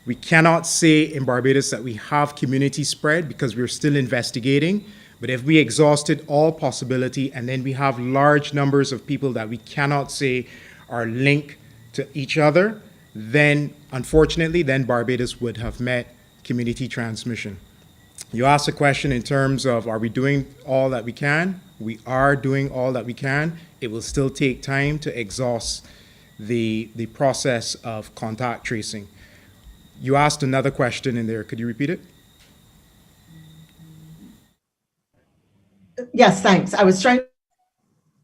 We cannot say in Barbados that we have community spread because we're still investigating. But if we exhausted all possibility and then we have large numbers of people that we cannot say are linked to each other, then unfortunately, then Barbados would have met community transmission. You asked a question in terms of, are we doing all that we can? We are doing all that we can. It will still take time to exhaust the process of contact tracing. You asked another question in there. Could you repeat it? Yes, thanks. I was trying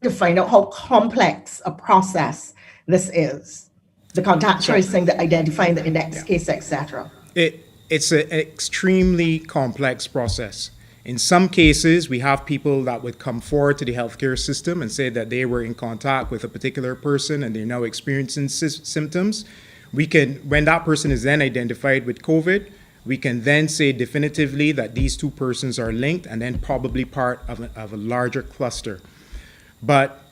to find out how complex a process this is. The contact tracing, the identifying the index case, etc. It's an extremely complex process. In some cases, we have people that would come forward to the healthcare system and say that they were in contact with a particular person and they're now experiencing symptoms. When that person is then identified with COVID, we can then say definitively that these two persons are linked and then probably part of a larger cluster. But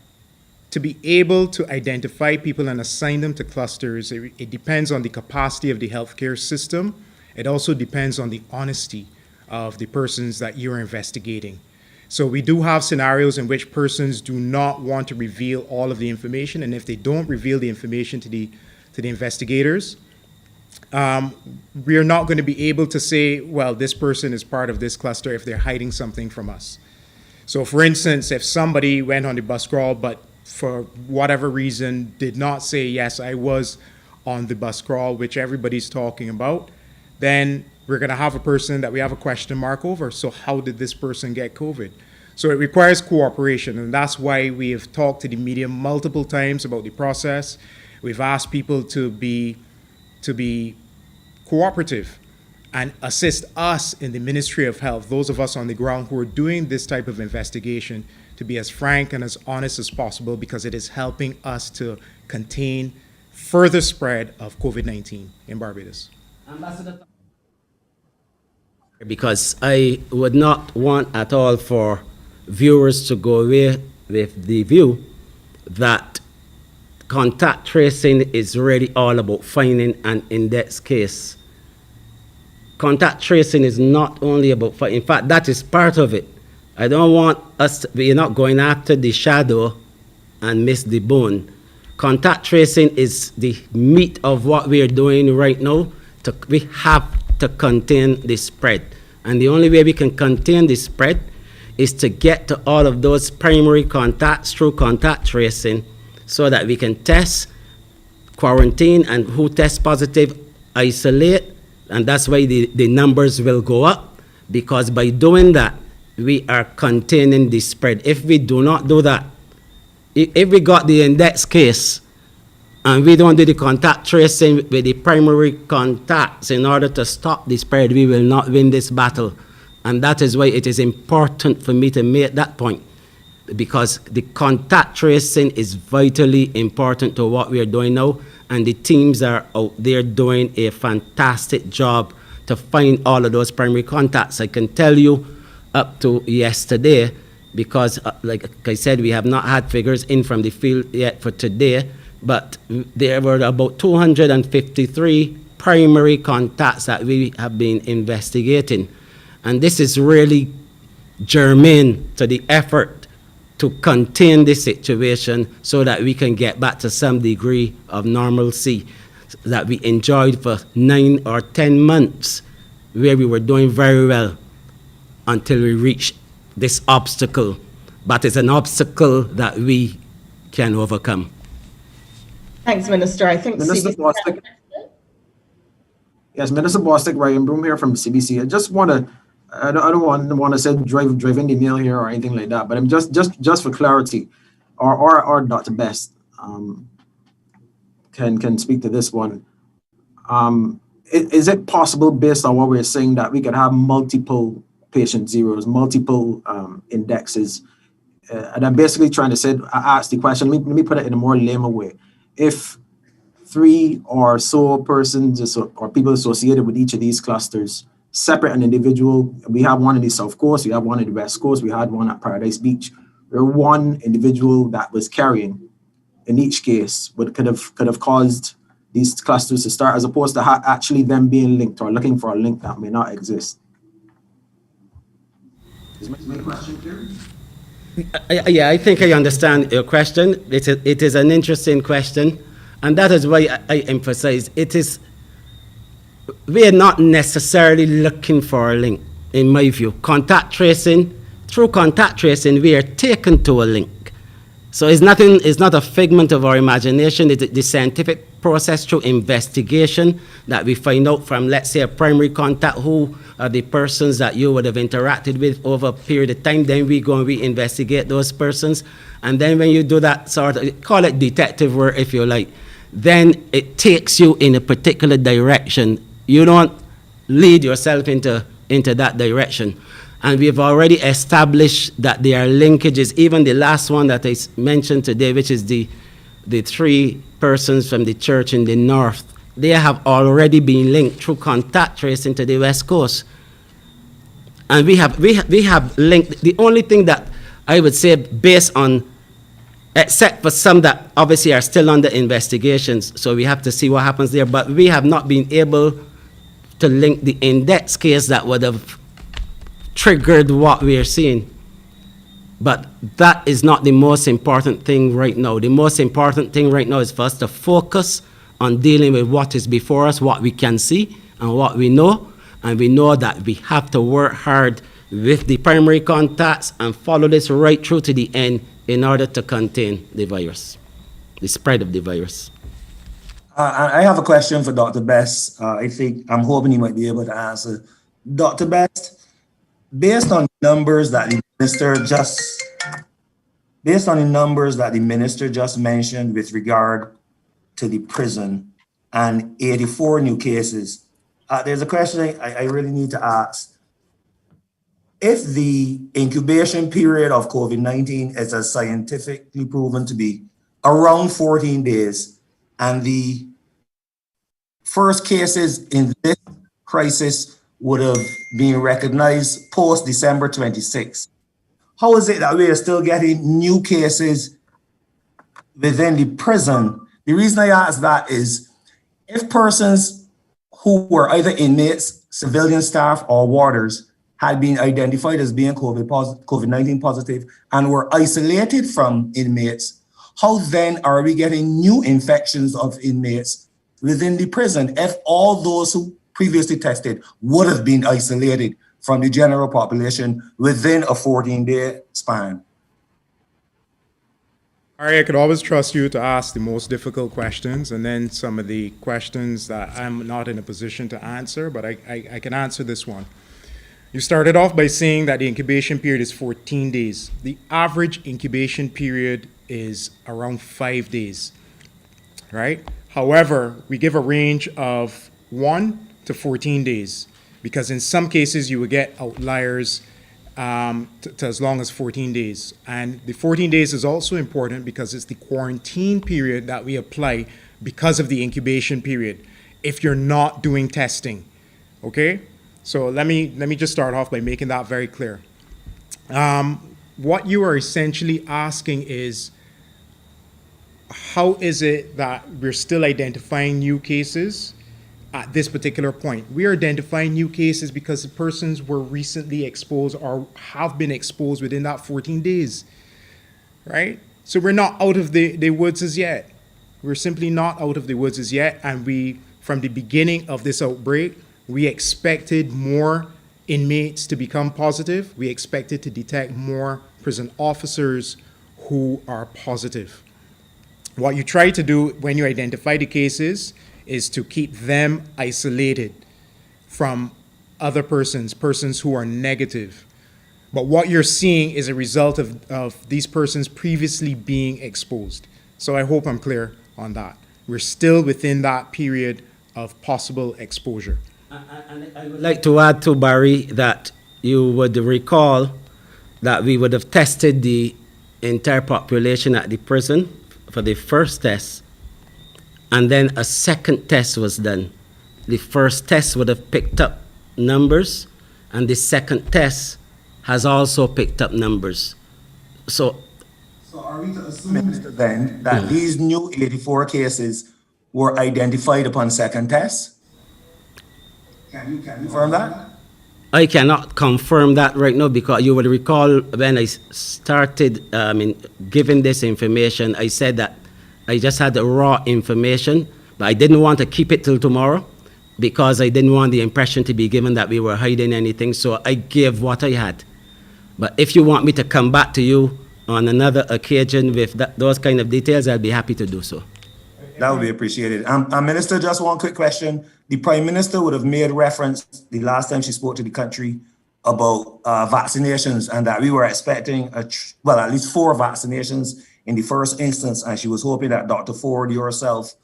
to be able to identify people and assign them to clusters, it depends on the capacity of the healthcare system. It also depends on the honesty of the persons that you're investigating. So we do have scenarios in which persons do not want to reveal all of the information, and if they don't reveal the information to the investigators, we are not going to be able to say, well, this person is part of this cluster if they're hiding something from us. So for instance, if somebody went on the bus crawl, but for whatever reason did not say, yes, I was on the bus crawl, which everybody's talking about, then we're going to have a person that we have a question mark over. So how did this person get COVID? So it requires cooperation, and that's why we have talked to the media multiple times about the process. We've asked people to be cooperative and assist us in the Ministry of Health, those of us on the ground who are doing this type of investigation, to be as frank and as honest as possible, because it is helping us to contain further spread of COVID-19 in Barbados. Because I would not want at all for viewers to go away with the view that contact tracing is really all about finding an index case. Contact tracing is not only about finding, in fact, that is part of it. I don't want us to be not going after the shadow and miss the bone. Contact tracing is the meat of what we are doing right now. We have to contain the spread. And the only way we can contain the spread is to get to all of those primary contacts through contact tracing so that we can test, quarantine, and who test positive, isolate. And that's why the numbers will go up, because by doing that, we are containing the spread. If we do not do that, if we got the index case and we don't do the contact tracing with the primary contacts in order to stop the spread, we will not win this battle. And that is why it is important for me to make that point, because the contact tracing is vitally important to what we are doing now, and the teams are out there doing a fantastic job to find all of those primary contacts. I can tell you up to yesterday, because like I said, we have not had figures in from the field yet for today, but there were about 253 primary contacts that we have been investigating. And this is really germane to the effort to contain the situation so that we can get back to some degree of normalcy that we enjoyed for 9 or 10 months, where we were doing very well until we reached this obstacle. But it's an obstacle that we can overcome. Thanks, Minister. I think Minister CBC Bostic. Yes, Minister Bostic, Ryan Broom here from CBC. I just want to I don't want to say driving the nail here or anything like that, but I'm just for clarity, or Dr. Best can speak to this one. Is it possible, based on what we're saying, that we could have multiple patient zeros, multiple indexes? And I'm basically trying to say, I asked the question, let me put it in a more layman way. If 3 or so persons or people associated with each of these clusters, separate and individual, we have one in the South Coast, we have one in the West Coast, we had one at Paradise Beach, where one individual that was carrying in each case could have caused these clusters to start, as opposed to actually them being linked or looking for a link that may not exist. Is my question clear? Yeah, I think I understand your question. It is an interesting question, and that is why I emphasize we are not necessarily looking for a link, in my view. Through contact tracing, we are taken to a link. So it's not a figment of our imagination. It's the scientific process through investigation that we find out from, let's say, a primary contact, who are the persons that you would have interacted with over a period of time. Then we go and we investigate those persons. And then when you do that sort of, call it detective work if you like, then it takes you in a particular direction. You don't lead yourself into that direction. And we've already established that there are linkages. Even the last one that I mentioned today, which is the 3 persons from the church in the north, they have already been linked through contact tracing to the West Coast. And we have linked. The only thing that I would say, based on, except for some that obviously are still under investigations, so we have to see what happens there, but we have not been able to link the index case that would have triggered what we are seeing. But that is not the most important thing right now. The most important thing right now is for us to focus on dealing with what is before us, what we can see and what we know. And we know that we have to work hard with the primary contacts and follow this right through to the end in order to contain the virus, the spread of the virus. I have a question for Dr. Best. I'm hoping he might be able to answer. Dr. Best, based on the numbers that the minister just mentioned with regard to the prison and 84 new cases, there's a question I really need to ask. If the incubation period of COVID-19 is as scientifically proven to be around 14 days, and the first cases in this crisis would have been recognized post December 26th, how is it that we are still getting new cases within the prison? The reason I ask that is, if persons who were either inmates, civilian staff, or warders had been identified as being COVID-19 positive and were isolated from inmates, how then are we getting new infections of inmates within the prison if all those who previously tested would have been isolated from the general population within a 14-day span? Ari, I could always trust you to ask the most difficult questions, and then some of the questions that I'm not in a position to answer, but I can answer this one. You started off by saying that the incubation period is 14 days. The average incubation period is around 5 days, right? However, we give a range of 1 to 14 days, because in some cases you will get outliers to as long as 14 days. And the 14 days is also important because it's the quarantine period that we apply because of the incubation period if you're not doing testing, okay? So let me just start off by making that very clear. What you are essentially asking is, how is it that we're still identifying new cases at this particular point? We are identifying new cases because the persons were recently exposed or have been exposed within that 14 days, right? So we're not out of the woods as yet. We're simply not out of the woods as yet. And we, from the beginning of this outbreak, we expected more inmates to become positive. We expected to detect more prison officers who are positive. What you try to do when you identify the cases is to keep them isolated from other persons who are negative. But what you're seeing is a result of these persons previously being exposed. So I hope I'm clear on that. We're still within that period of possible exposure. And I would like to add to Barry that you would recall that we would have tested the entire population at the prison for the first test, and then a second test was done. The first test would have picked up numbers, and the second test has also picked up numbers. So are we to assume, Minister, then, that these new 84 cases were identified upon second test? Can you confirm that? I cannot confirm that right now, because you will recall when I started giving this information, I said that I just had the raw information, but I didn't want to keep it till tomorrow because I didn't want the impression to be given that we were hiding anything, so I gave what I had. But if you want me to come back to you on another occasion with those kind of details, I'll be happy to do so. That would be appreciated. Minister, just one quick question. The Prime Minister would have made reference the last time she spoke to the country about vaccinations, and that we were expecting, at least 4 vaccinations in the first instance, and she was hoping that Dr. Ford, yourself,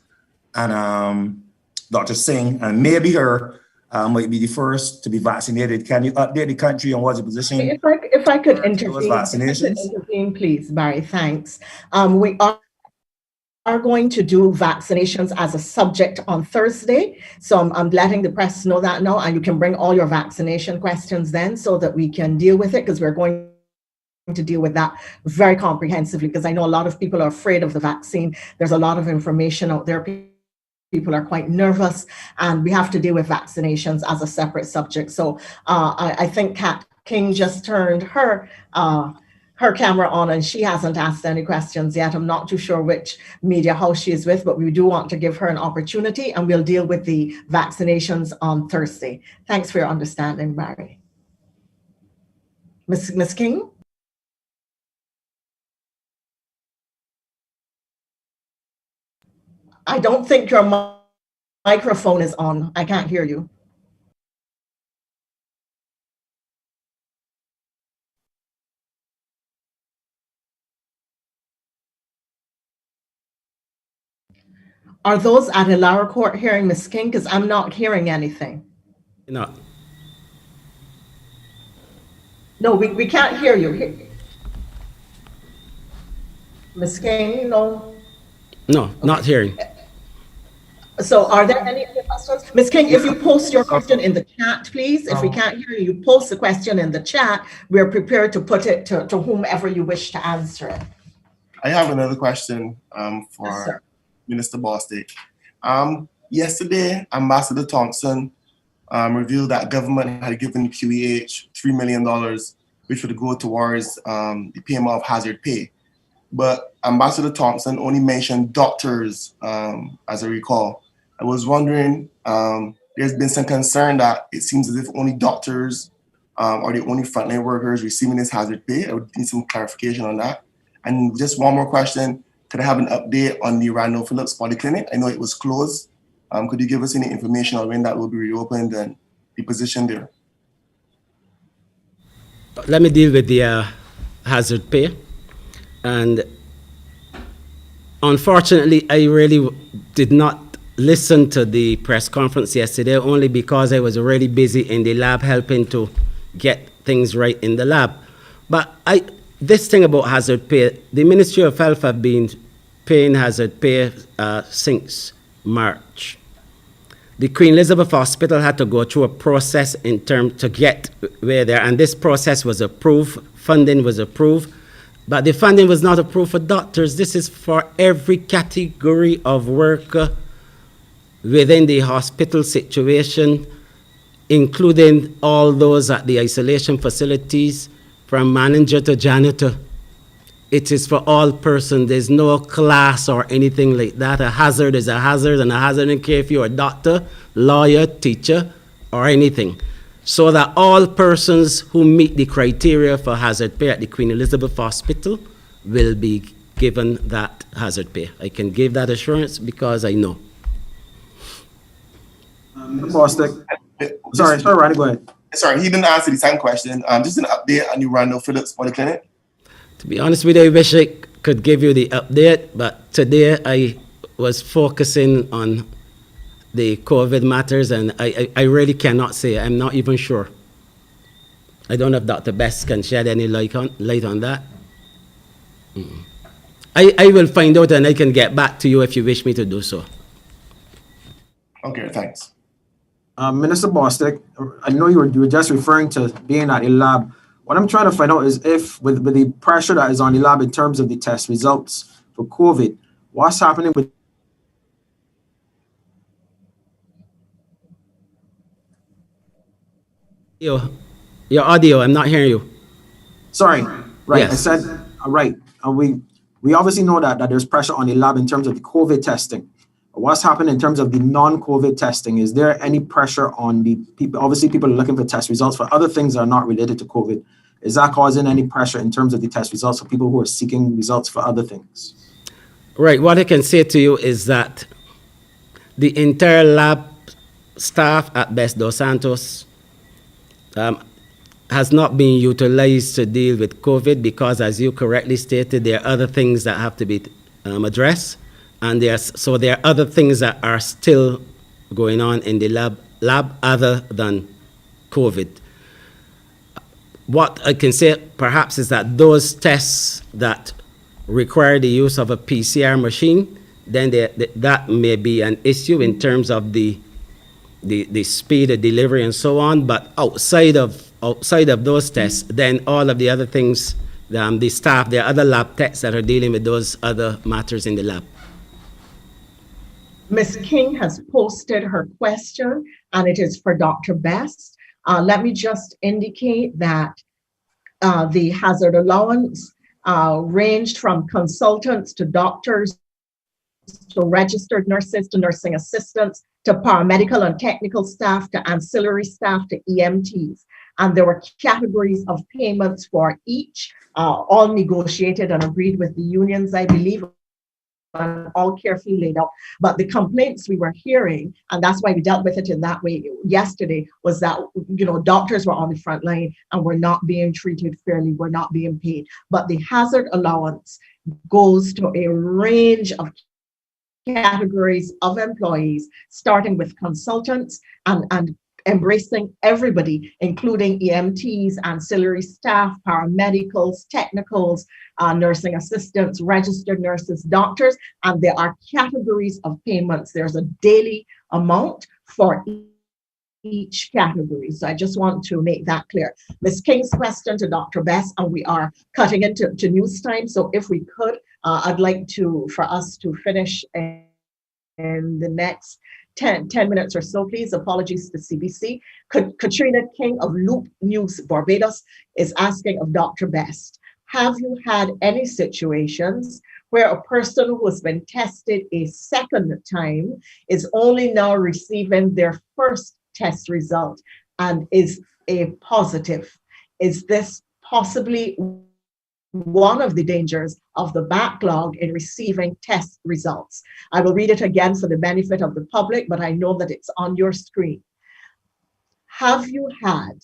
and Dr. Singh, and maybe her, might be the first to be vaccinated. Can you update the country on what's the position? If I could intervene, please, Barry, thanks. We are going to do vaccinations as a subject on Thursday. So I'm letting the press know that now, and you can bring all your vaccination questions then so that we can deal with it, because we're going to deal with that very comprehensively, because I know a lot of people are afraid of the vaccine. There's a lot of information out there. People are quite nervous, and we have to deal with vaccinations as a separate subject. So I think Kat King just turned her camera on, and she hasn't asked any questions yet. I'm not too sure which media house she is with, but we do want to give her an opportunity, and we'll deal with the vaccinations on Thursday. Thanks for your understanding, Barry. Ms. King? I don't think your microphone is on. I can't hear you. Are those at a lower court hearing, Ms. King? Because I'm not hearing anything. No. No, we can't hear you. Ms. King, no? No, not hearing. So are there any other questions? Ms. King, if you post your question in the chat, please. If we can't hear you, post the question in the chat. We're prepared to put it to whomever you wish to answer it. I have another question for Yes, Minister Bostic. Yesterday, Ambassador Thompson revealed that government had given QEH $3 million, which would go towards the payment of hazard pay. But Ambassador Thompson only mentioned doctors, as I recall. I was wondering, there's been some concern that it seems as if only doctors are the only frontline workers receiving this hazard pay. I would need some clarification on that. And just one more question, could I have an update on the Randall Phillips Polyclinic? I know it was closed. Could you give us any information on when that will be reopened and the position there? Let me deal with the hazard pay. And unfortunately, I really did not listen to the press conference yesterday, only because I was already busy in the lab helping to get things right in the lab. But this thing about hazard pay, the Ministry of Health have been paying hazard pay since March. The Queen Elizabeth Hospital had to go through a process in terms to get where there, and this process was approved, funding was approved, but the funding was not approved for doctors. This is for every category of worker within the hospital situation, including all those at the isolation facilities, from manager to janitor. It is for all persons. There's no class or anything like that. A hazard is a hazard, and a hazard don't care if you're a doctor, lawyer, teacher, or anything. So that all persons who meet the criteria for hazard pay at the Queen Elizabeth Hospital will be given that hazard pay. I can give that assurance because I know. Bostic, Sorry, Ronnie, go ahead. Sorry, he didn't answer the second question. Just an update on the Randall Phillips Polyclinic. To be honest with you, I wish I could give you the update, but today I was focusing on the COVID matters, and I really cannot say. I'm not even sure. I don't know if Dr. Best can shed any light on that. I will find out and I can get back to you if you wish me to do so. Okay, thanks. Minister Bostic, I know you were just referring to being at the lab. What I'm trying to find out is if, with the pressure that is on the lab in terms of the test results for COVID, what's happening with your audio? I'm not hearing you. Sorry, right. Yes. I said, right. We obviously know that there's pressure on the lab in terms of the COVID testing. What's happening in terms of the non-COVID testing? Is there any pressure on the people? Obviously, people are looking for test results for other things that are not related to COVID. Is that causing any pressure in terms of the test results for people who are seeking results for other things? Right. What I can say to you is that the entire lab staff at Best Dos Santos has not been utilized to deal with COVID because, as you correctly stated, there are other things that have to be addressed. And there are other things that are still going on in the lab other than COVID. What I can say perhaps is that those tests that require the use of a PCR machine, then that may be an issue in terms of the speed of delivery and so on. But outside of those tests, then all of the other things, the staff, there are other lab techs that are dealing with those other matters in the lab. Ms. King has posted her question, and it is for Dr. Best. Let me just indicate that the hazard allowance ranged from consultants to doctors to registered nurses to nursing assistants to paramedical and technical staff to ancillary staff to EMTs. And there were categories of payments for each, all negotiated and agreed with the unions, I believe, and all carefully laid out. But the complaints we were hearing, and that's why we dealt with it in that way yesterday, was that, doctors were on the front line and were not being treated fairly, were not being paid. But the hazard allowance goes to a range of categories of employees, starting with consultants and embracing everybody, including EMTs, ancillary staff, paramedicals, technicals, nursing assistants, registered nurses, doctors, and there are categories of payments. There's a daily amount for each category. So I just want to make that clear. Ms. King's question to Dr. Best, and we are cutting into news time. So if we could, I'd like for us to finish in the next 10 minutes or so, please. Apologies to CBC. Katrina King of Loop News Barbados is asking of Dr. Best, have you had any situations where a person who has been tested a second time is only now receiving their first test result and is a positive? Is this possibly one of the dangers of the backlog in receiving test results? I will read it again for the benefit of the public, but I know that it's on your screen. Have you had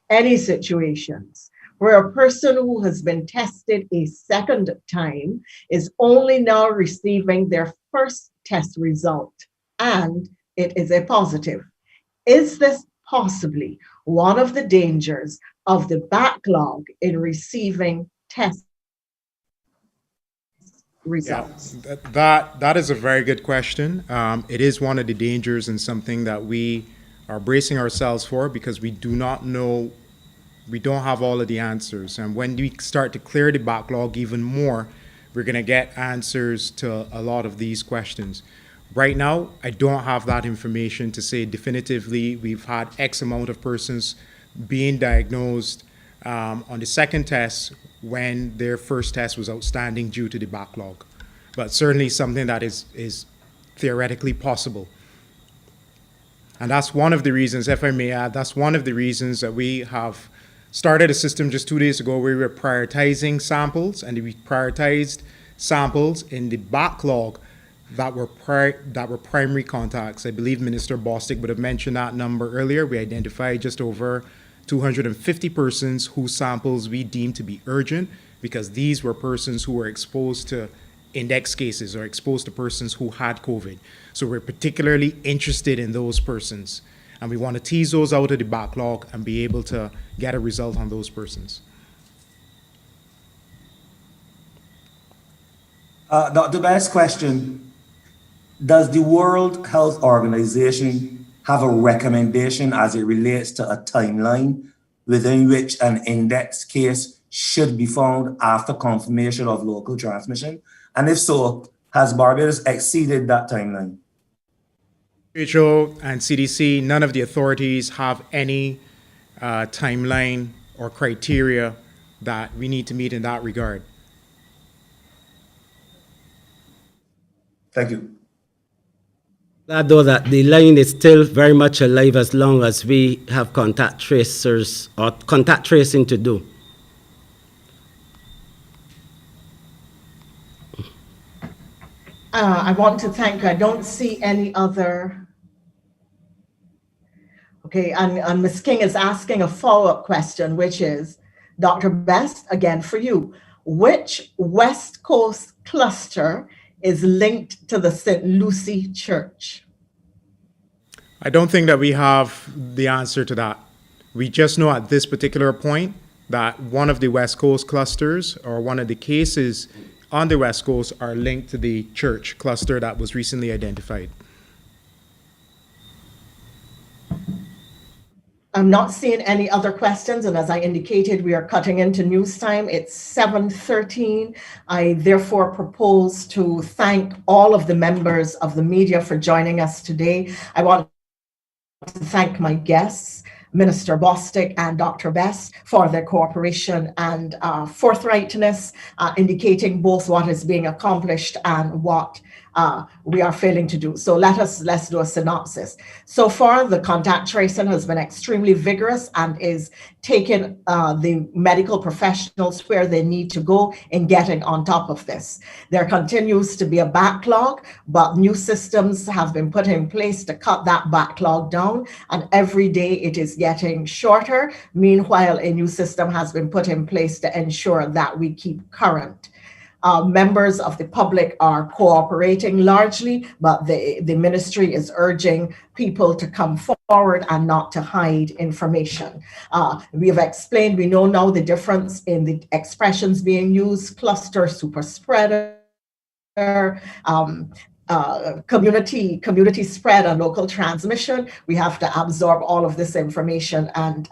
any situations where a person who has been tested a second time is only now receiving their first test result and it is a positive? Is this possibly one of the dangers of the backlog in receiving test results? Yeah, that is a very good question. It is one of the dangers and something that we are bracing ourselves for because we do not know, we don't have all of the answers. And when we start to clear the backlog even more, we're going to get answers to a lot of these questions. Right now, I don't have that information to say definitively we've had X amount of persons being diagnosed on the second test when their first test was outstanding due to the backlog. But certainly something that is theoretically possible. And that's one of the reasons, if I may add, that's one of the reasons that we have started a system just 2 days ago where we were prioritizing samples, and we prioritized samples in the backlog that were primary contacts. I believe Minister Bostic would have mentioned that number earlier. We identified just over 250 persons whose samples we deemed to be urgent, because these were persons who were exposed to index cases or exposed to persons who had COVID. So we're particularly interested in those persons, and we want to tease those out of the backlog and be able to get a result on those persons. Dr. Best, question: does the World Health Organization have a recommendation as it relates to a timeline within which an index case should be found after confirmation of local transmission? And if so, has Barbados exceeded that timeline? WHO and CDC, none of the authorities have any timeline or criteria that we need to meet in that regard. Thank you. Glad though that the line is still very much alive as long as we have contact tracers or contact tracing to do. I want to thank you. I don't see any other. Okay, and Ms. King is asking a follow-up question, which is, Dr. Best, again for you, which West Coast cluster is linked to the St. Lucie Church? I don't think that we have the answer to that. We just know at this particular point that one of the West Coast clusters or one of the cases on the West Coast are linked to the church cluster that was recently identified. I'm not seeing any other questions, and as I indicated, we are cutting into news time. It's 7:13. I therefore propose to thank all of the members of the media for joining us today. I want to thank my guests, Minister Bostic and Dr. Best, for their cooperation and forthrightness, indicating both what is being accomplished and what we are failing to do. So let's do a synopsis. So far, the contact tracing has been extremely vigorous and is taking the medical professionals where they need to go in getting on top of this. There continues to be a backlog, but new systems have been put in place to cut that backlog down, and every day it is getting shorter. Meanwhile, a new system has been put in place to ensure that we keep current. Members of the public are cooperating largely, but the ministry is urging people to come forward and not to hide information. We have explained, we know now the difference in the expressions being used: cluster, super spreader, community spread, and local transmission. We have to absorb all of this information and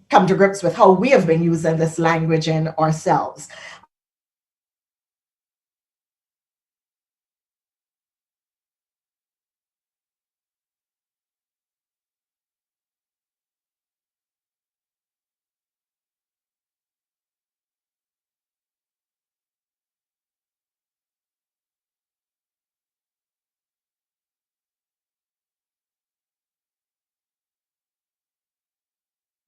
come to grips with how we have been using this language in ourselves.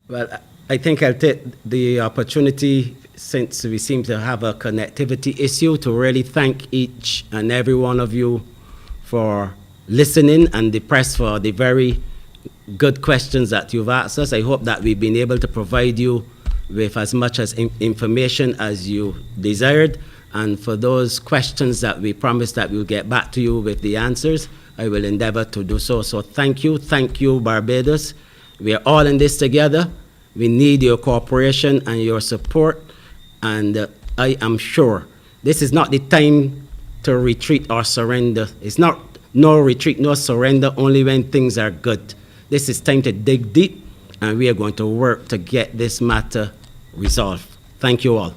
Well, I think I'll take the opportunity, since we seem to have a connectivity issue, to really thank each and every one of you for listening, and the press for the very good questions that you've asked us. I hope that we've been able to provide you with as much as information as you desired. And for those questions that we promised that we'll get back to you with the answers, I will endeavor to do so. So thank you, Barbados. We are all in this together. We need your cooperation and your support. And I am sure this is not the time to retreat or surrender. It's not no retreat, no surrender, only when things are good. This is time to dig deep, and we are going to work to get this matter resolved. Thank you all.